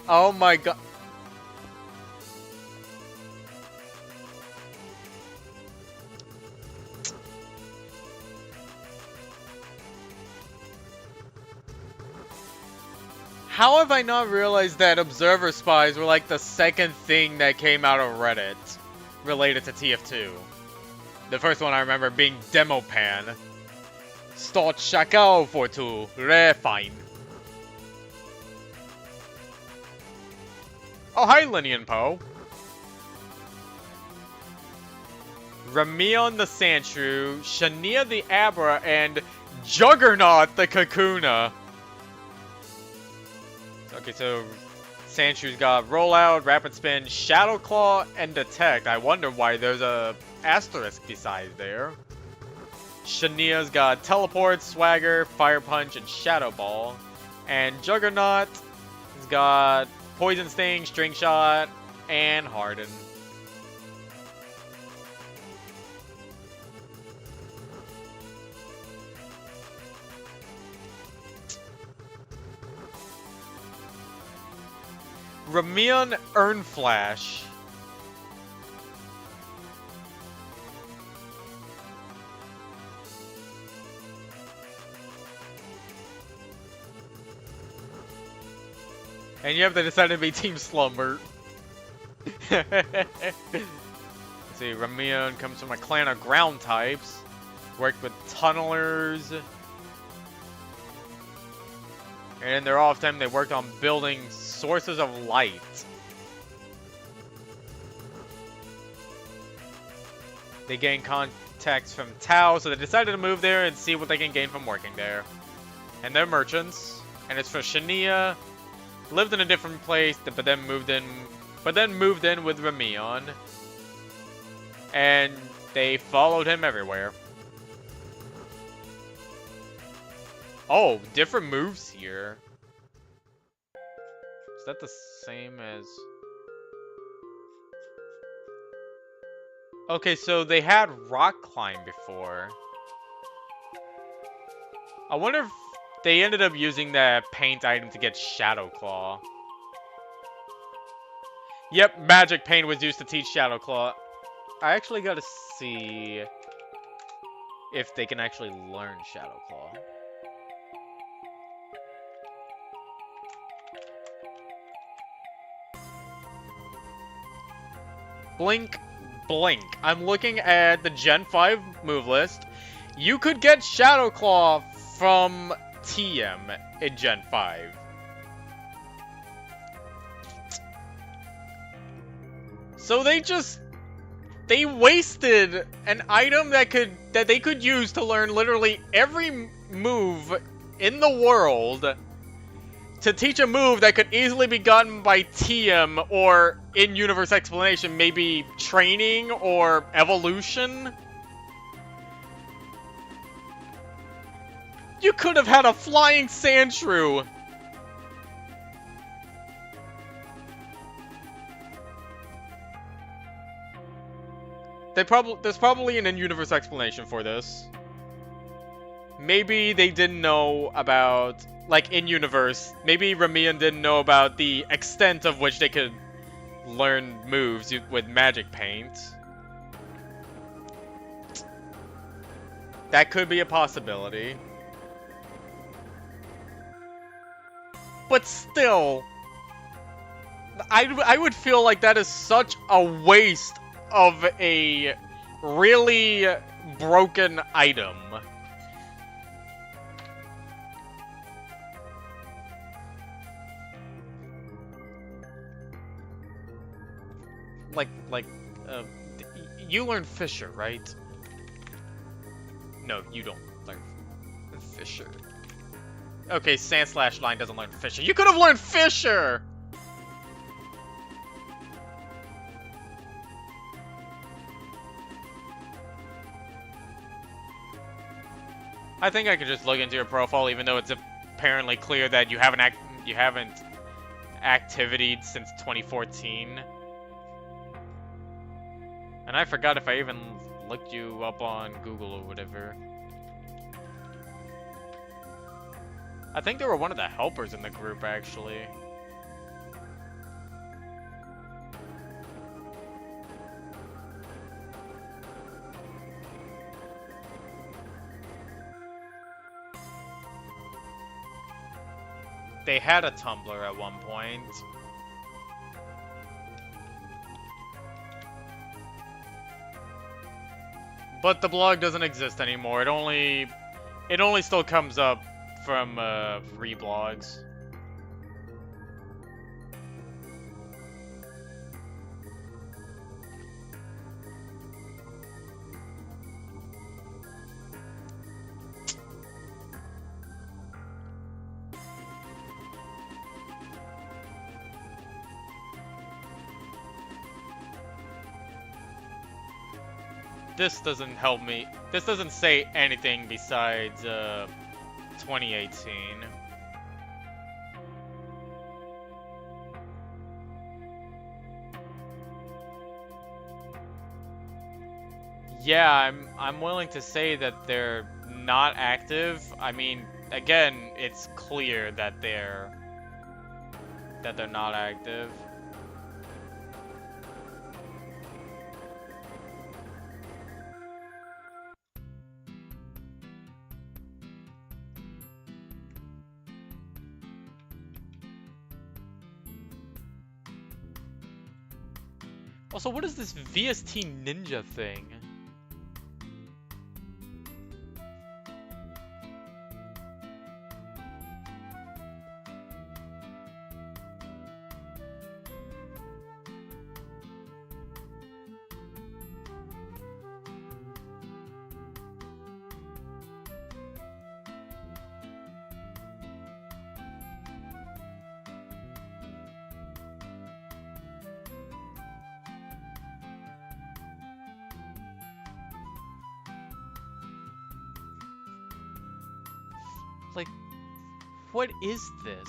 Oh my god. How have I not realized that observer spies were like the second thing that came out of Reddit related to TF2? The first one I remember being Demopan. Start Chatot for to refine. Oh, hi, Linian Poe. Ramion the Sandshrew, Shania the Abra, and Juggernaut the Kakuna. Okay, so Sandshrews got Rollout, Rapid Spin, Shadow Claw, and Detect. I wonder why there's a asterisk beside there. Shania's got Teleport, Swagger, Fire Punch, and Shadow Ball. And Juggernaut has got Poison Sting, String Shot, and Harden. Ramion Earn Flash. And you have to decide to be Team Slumber. Let's see, Ramion comes from a clan of ground types. Worked with tunnelers. And in their off time, they worked on building sources of light. They gained contacts from Tau, so they decided to move there and see what they can gain from working there. And they're merchants. And it's for Shania. Lived in a different place, but then moved in with Ramion. And they followed him everywhere. Oh, different moves here. Is that the same as... Okay, so they had Rock Climb before. I wonder if they ended up using that paint item to get Shadow Claw. Yep, Magic Paint was used to teach Shadow Claw. I actually gotta see if they can actually learn Shadow Claw. Blink, blink. I'm looking at the Gen 5 move list. You could get Shadow Claw from TM in Gen 5. So they wasted an item that they could use to learn literally every move in the world to teach a move that could easily be gotten by TM or in-universe explanation, maybe training or evolution. You could have had a flying Sandshrew. There's probably an in-universe explanation for this. Maybe they didn't know about, like, in-universe. Maybe Ramion didn't know about the extent of which they could learn moves with Magic Paint. That could be a possibility. But still, I would feel like that is such a waste of a really broken item. You learn Fisher, right? No, you don't learn Fisher. Okay, Sand/Line doesn't learn Fisher. You could have learned Fisher! I think I could just look into your profile, even though it's apparently clear that you haven't activitied since 2014. And I forgot if I even looked you up on Google or whatever. I think they were one of the helpers in the group, actually. They had a Tumblr at one point. But the blog doesn't exist anymore. It only still comes up from free blogs. This doesn't help me. This doesn't say anything besides 2018. Yeah, I'm willing to say that they're not active. I mean, again, it's clear that they're not active. Also, what is this VST Ninja thing? Like, what is this?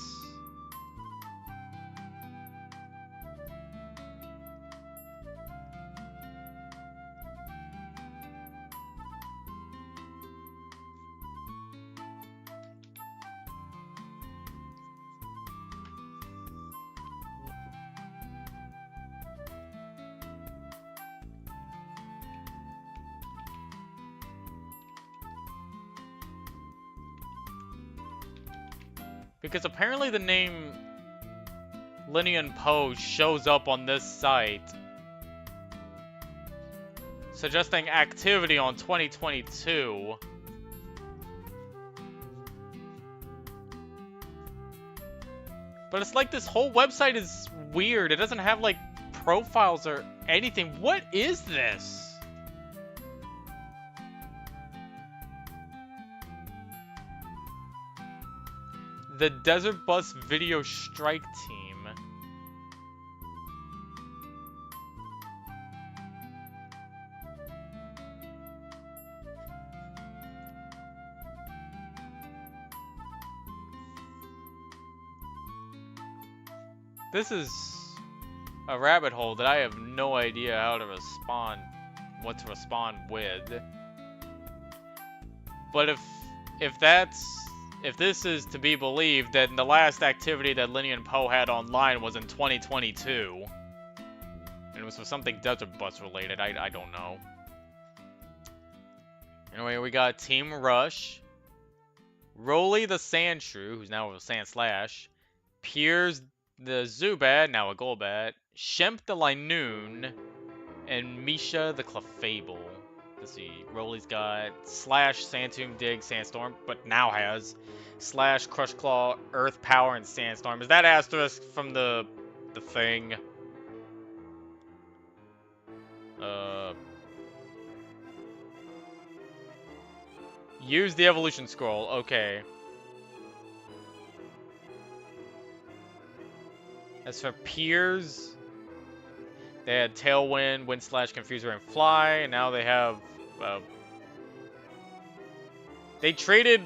Because apparently the name Linian Poe shows up on this site, suggesting activity on 2022. But it's like this whole website is weird. It doesn't have like profiles or anything. What is this? The Desert Bus Video Strike Team. This is a rabbit hole that I have no idea how to respond, what to respond with. But if this is to be believed, then the last activity that Linian Poe had online was in 2022. And it was for something Desert Bus related, I don't know. Anyway, we got Team Rush, Rolly the Sandshrew, who's now a Sand/, Piers the Zubat, now a Golbat, Shemp the Linoon, and Misha the Clefable. Let's see, Rolly's got Slash, Sandtomb, Dig, Sandstorm, but now has Slash, Crush Claw, Earth Power, and Sandstorm. Is that asterisk from the thing? Use the evolution scroll. Okay. As for Piers, they had Tailwind, Wind Slash, Confuser, and Fly, and now they have, they traded,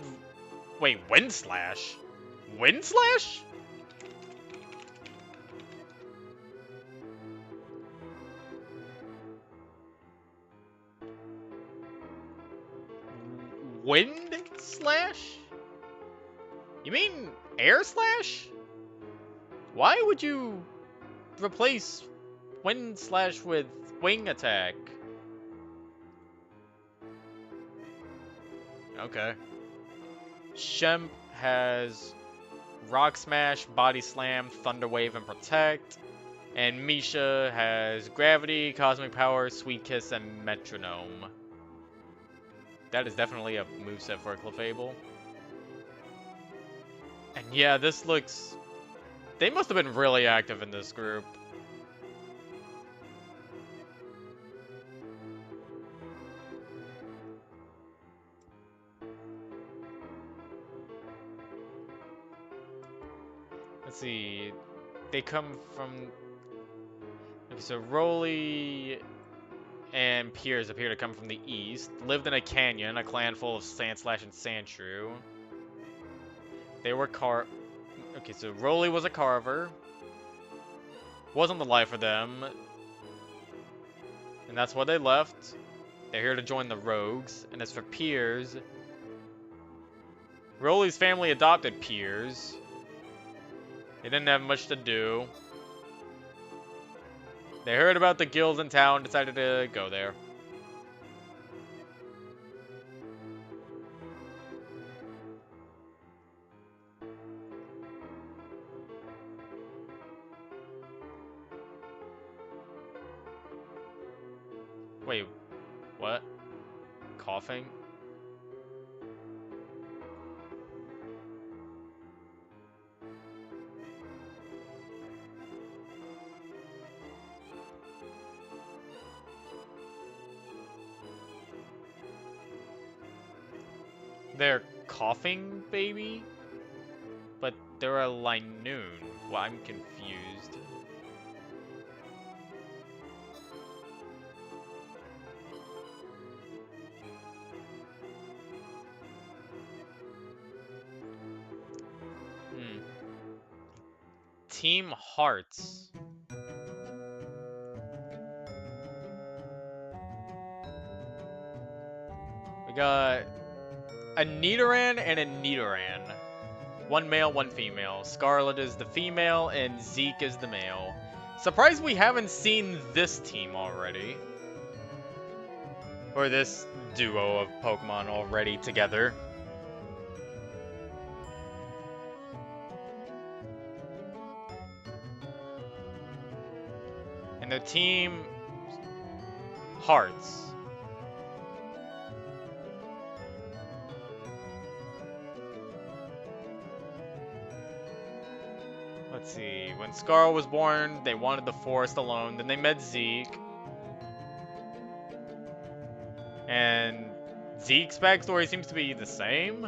wait, Wind Slash? Wind Slash? Wind Slash? You mean Air Slash? Why would you replace Wind Slash with Wing Attack? Okay. Shemp has Rock Smash, Body Slam, Thunder Wave, and Protect. And Misha has Gravity, Cosmic Power, Sweet Kiss, and Metronome. That is definitely a moveset for a Clefable. And yeah, this looks... They must have been really active in this group. Let's see. They come from... So Roly and Piers appear to come from the east. Lived in a canyon, a clan full of Sandslash and Sandshrew. They were Okay, so Roly was a carver. Wasn't the life for them. And that's why they left. They're here to join the Rogues. And as for Piers, Roly's family adopted Piers. They didn't have much to do. They heard about the guilds in town and decided to go there. Wait, what? Coughing? They're coughing, baby? But they're a Linoon. Well, I'm confused. Team Hearts. We got a Nidoran and a Nidoran. One male, one female. Scarlet is the female and Zeke is the male. Surprised we haven't seen this team already. Or this duo of Pokemon already together. And the team Hearts. Let's see. When Scar was born, they wanted the forest alone. Then they met Zeke. And Zeke's backstory seems to be the same.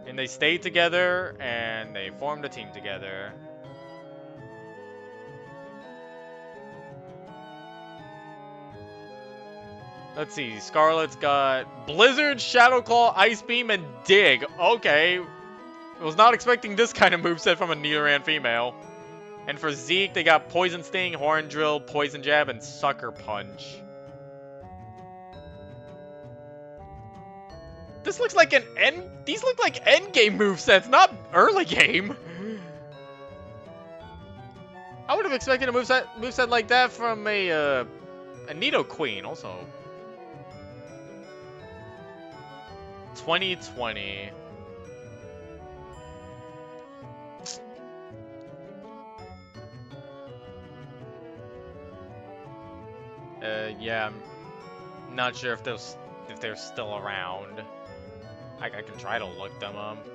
And they stayed together, and they formed a team together. Let's see, Scarlet's got Blizzard, Shadow Claw, Ice Beam, and Dig. Okay. I was not expecting this kind of moveset from a Nidoran female. And for Zeke, they got Poison Sting, Horn Drill, Poison Jab, and Sucker Punch. This looks like these look like endgame movesets, not early game. I would have expected a moveset like that from a Nidoqueen also. 2020. Yeah, I'm not sure if they're still around. I can try to look them up.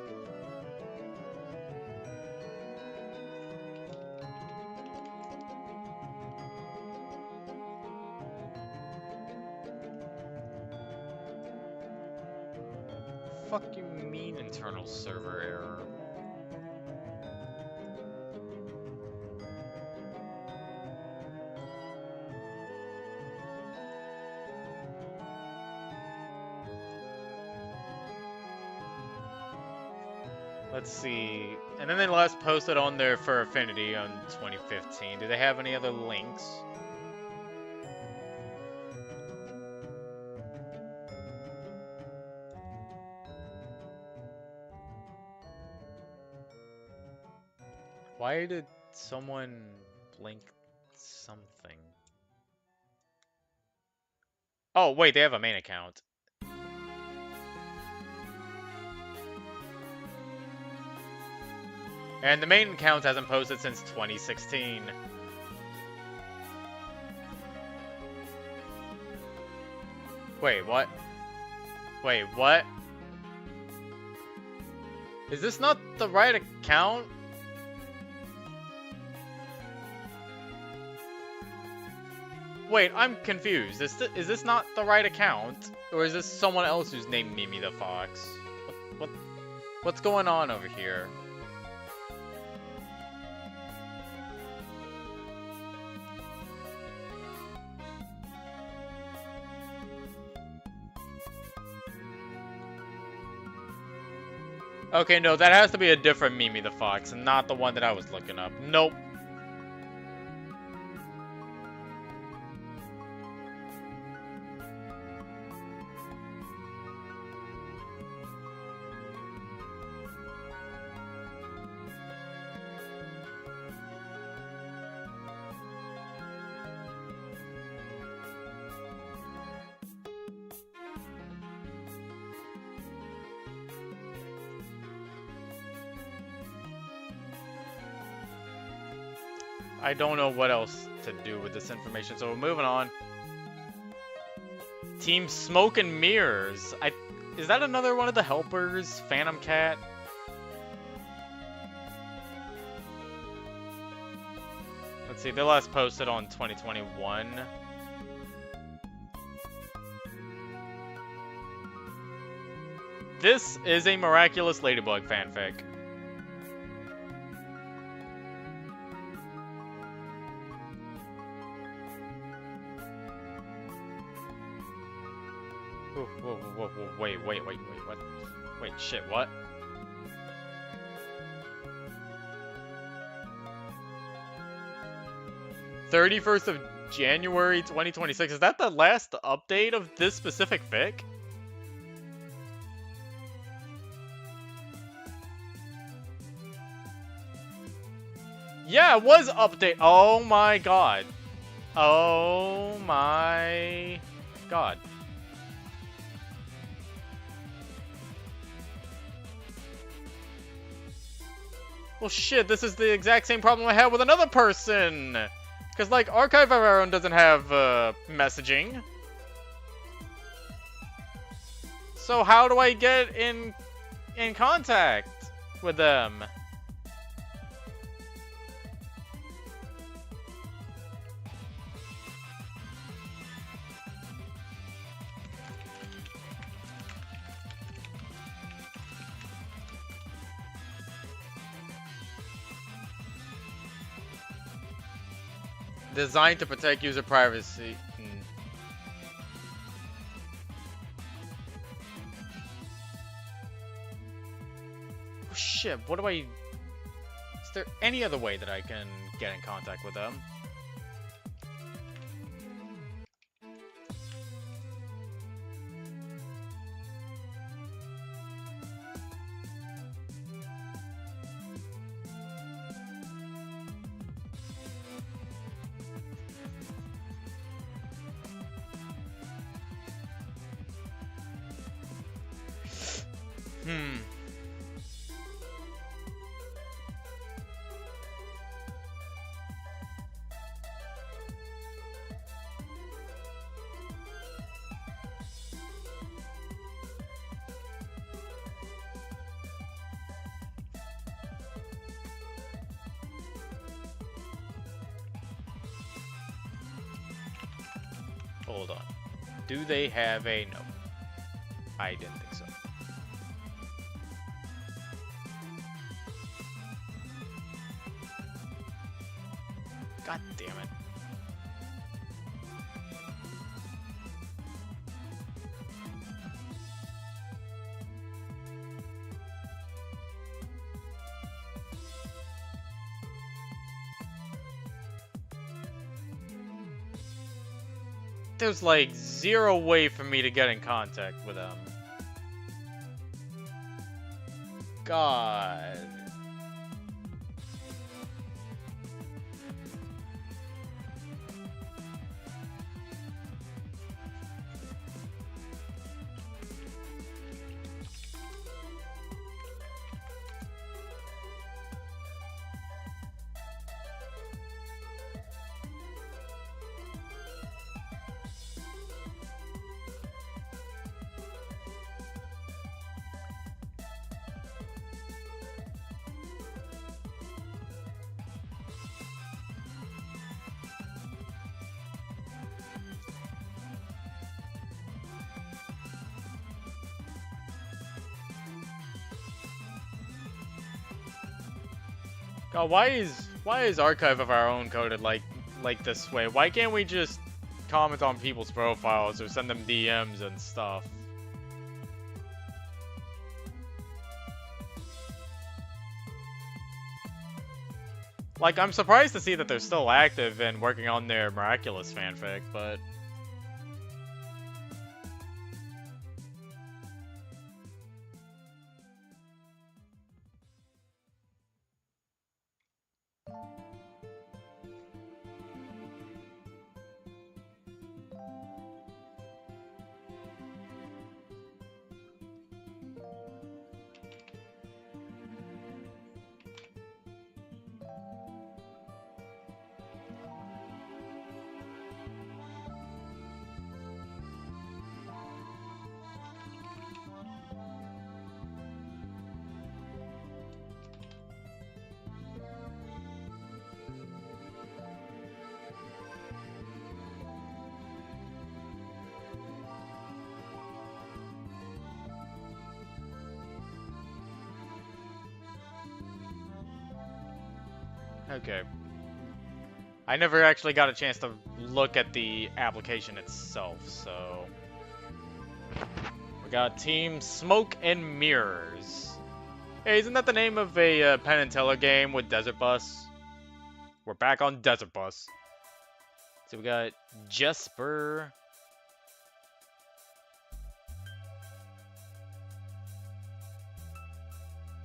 Fuck you mean internal server error? Let's see. And then they last posted on there for Affinity on 2015. Do they have any other links? Why did someone link something? Oh, wait, they have a main account. And the main account hasn't posted since 2016. Wait, what? Wait, what? Is this not the right account? Wait, I'm confused. Is this not the right account? Or is this someone else who's named Mimi the Fox? What's going on over here? Okay, no, that has to be a different Mimi the Fox, and not the one that I was looking up. Nope. I don't know what else to do with this information, so we're moving on. Team Smoke and Mirrors. Is that another one of the helpers? Phantom Cat? Let's see, they last posted on 2021. This is a Miraculous Ladybug fanfic. Whoa, wait, what? Wait, shit, what? January 31st, 2026. Is that the last update of this specific fic? Yeah, it was update. Oh my god. Oh my god. Well, shit, this is the exact same problem I had with another person. Because, like, Archive of Our Own doesn't have, messaging. So how do I get in contact with them? Designed to protect user privacy. Oh, shit, what do I... Is there any other way that I can get in contact with them? Hold on. Do they have a... No. I didn't think so. God damn it. There's like zero way for me to get in contact with them. God. God, why is Archive of Our Own coded like this way? Why can't we just comment on people's profiles or send them DMs and stuff? Like, I'm surprised to see that they're still active and working on their Miraculous fanfic, but... Okay. I never actually got a chance to look at the application itself, so... We got Team Smoke and Mirrors. Hey, isn't that the name of a Penn and Teller game with Desert Bus? We're back on Desert Bus. So we got Jesper.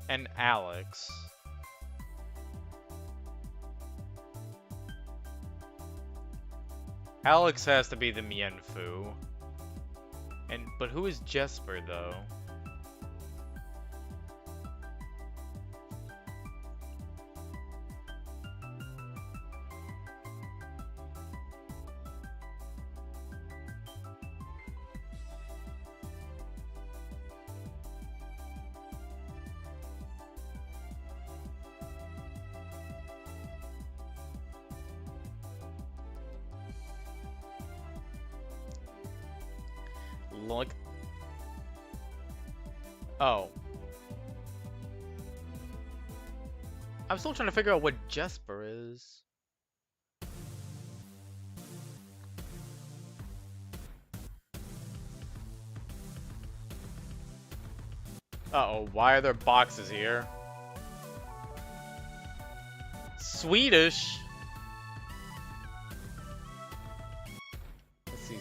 And Alex. Alex has to be the Mienfu. But who is Jesper though? Look. Oh. I'm still trying to figure out what Jesper is. Uh-oh, why are there boxes here? Swedish? Let's see.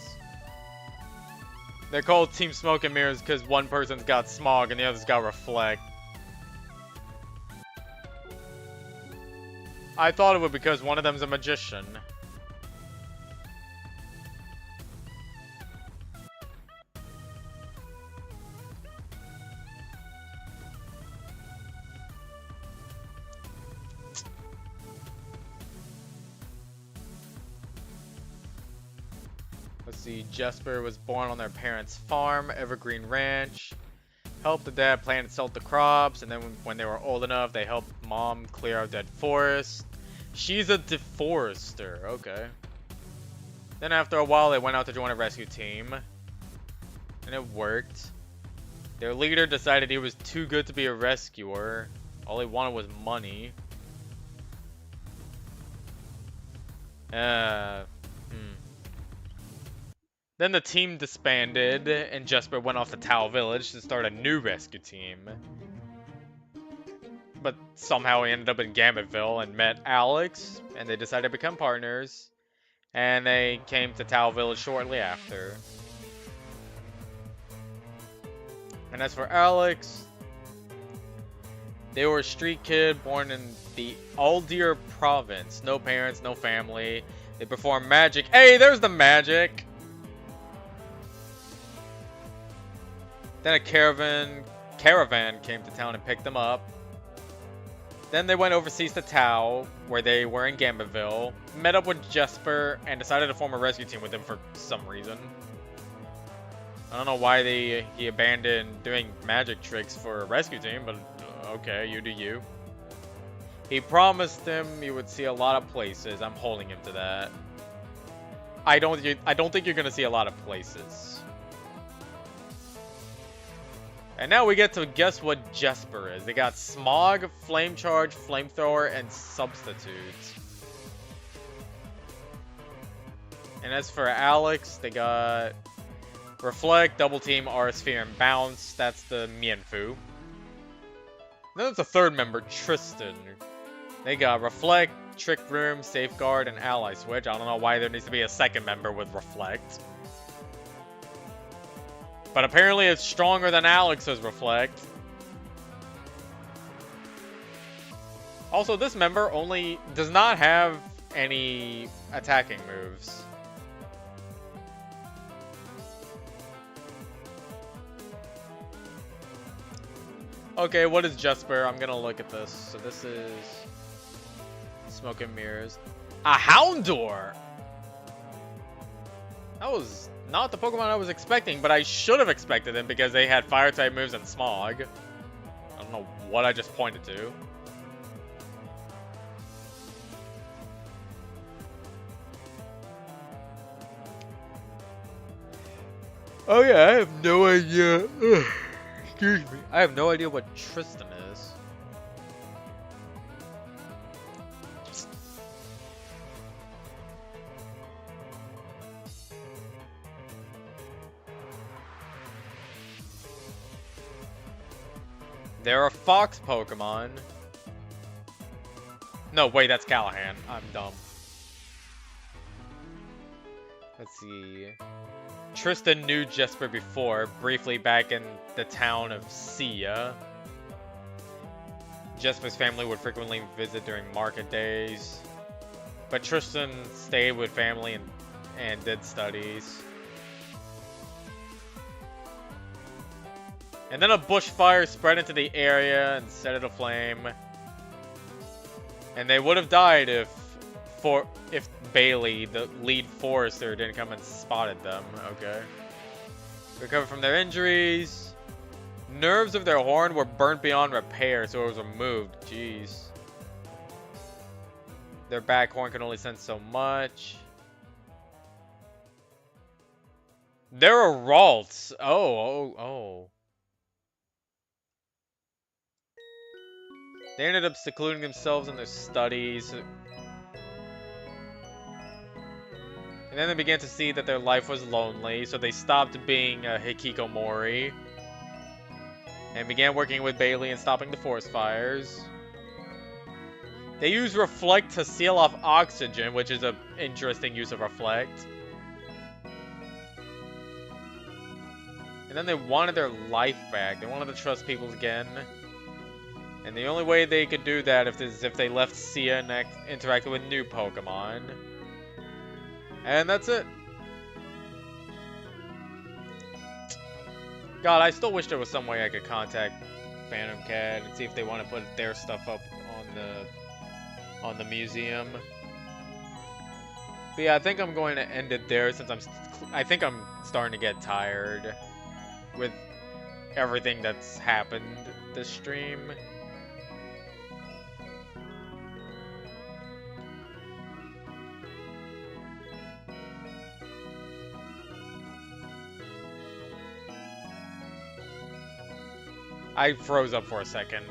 They're called Team Smoke and Mirrors because one person's got Smog and the other's got Reflect. I thought it would because one of them's a magician. Let's see, Jesper was born on their parents' farm, Evergreen Ranch. Helped the dad plant and sell the crops, and then when they were old enough, they helped mom clear out dead forest. She's a deforester, okay. Then after a while, they went out to join a rescue team. And it worked. Their leader decided he was too good to be a rescuer. All he wanted was money. Then the team disbanded, and Jesper went off to Tau Village to start a new rescue team. But somehow he ended up in Gambutville and met Alex, and they decided to become partners. And they came to Tao Village shortly after. And as for Alex, they were a street kid born in the Aldir province. No parents, no family. They perform magic. Hey, there's the magic! Then a caravan came to town and picked them up. Then they went overseas to Tao, where they were in Gambaville, met up with Jesper, and decided to form a rescue team with him for some reason. I don't know why he abandoned doing magic tricks for a rescue team, but okay, you do you. He promised him he would see a lot of places. I'm holding him to that. I don't think you're gonna see a lot of places. And now we get to guess what Jesper is. They got Smog, Flame Charge, Flamethrower, and Substitute. And as for Alex, they got Reflect, Double Team, Aura Sphere, and Bounce. That's the Mienfu. Then there's a third member, Tristan. They got Reflect, Trick Room, Safeguard, and Ally Switch. I don't know why there needs to be a second member with Reflect. But apparently it's stronger than Alex's Reflect. Also, this member only does not have any attacking moves. Okay, what is Jesper? I'm gonna look at this. So this is Smoke and Mirrors. A Houndour! That was not the Pokemon I was expecting, but I should have expected them because they had Fire-type moves and Smog. I don't know what I just pointed to. Oh yeah, I have no idea. Excuse me. I have no idea what Tristan is. They're a fox Pokemon. No, wait, that's Callahan. I'm dumb. Let's see. Tristan knew Jesper before, briefly back in the town of Sia. Jesper's family would frequently visit during market days. But Tristan stayed with family and did studies. And then a bushfire spread into the area and set it aflame. And they would have died if Bailey, the lead forester, didn't come and spotted them. Okay. Recovered from their injuries. Nerves of their horn were burnt beyond repair, so it was removed. Jeez. Their back horn can only sense so much. They're a Ralts. Oh. They ended up secluding themselves in their studies. And then they began to see that their life was lonely, so they stopped being a hikikomori. And began working with Bailey and stopping the forest fires. They used Reflect to seal off oxygen, which is an interesting use of Reflect. And then they wanted their life back. They wanted to trust people again. And the only way they could do that is if they left Sia and interacted with new Pokemon. And that's it. God, I still wish there was some way I could contact Phantom Cat and see if they want to put their stuff up on the museum. But yeah, I think I'm going to end it there since I think I'm starting to get tired with everything that's happened this stream. I froze up for a second.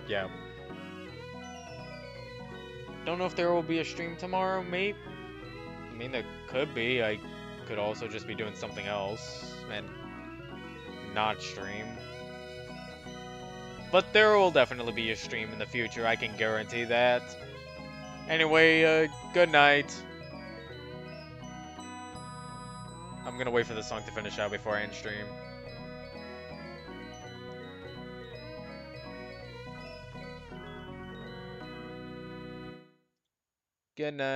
Yeah. Don't know if there will be a stream tomorrow, mate. I mean, there could be. I could also just be doing something else and not stream. But there will definitely be a stream in the future. I can guarantee that. Anyway, good night. I'm gonna wait for the song to finish out before I end stream. Good night.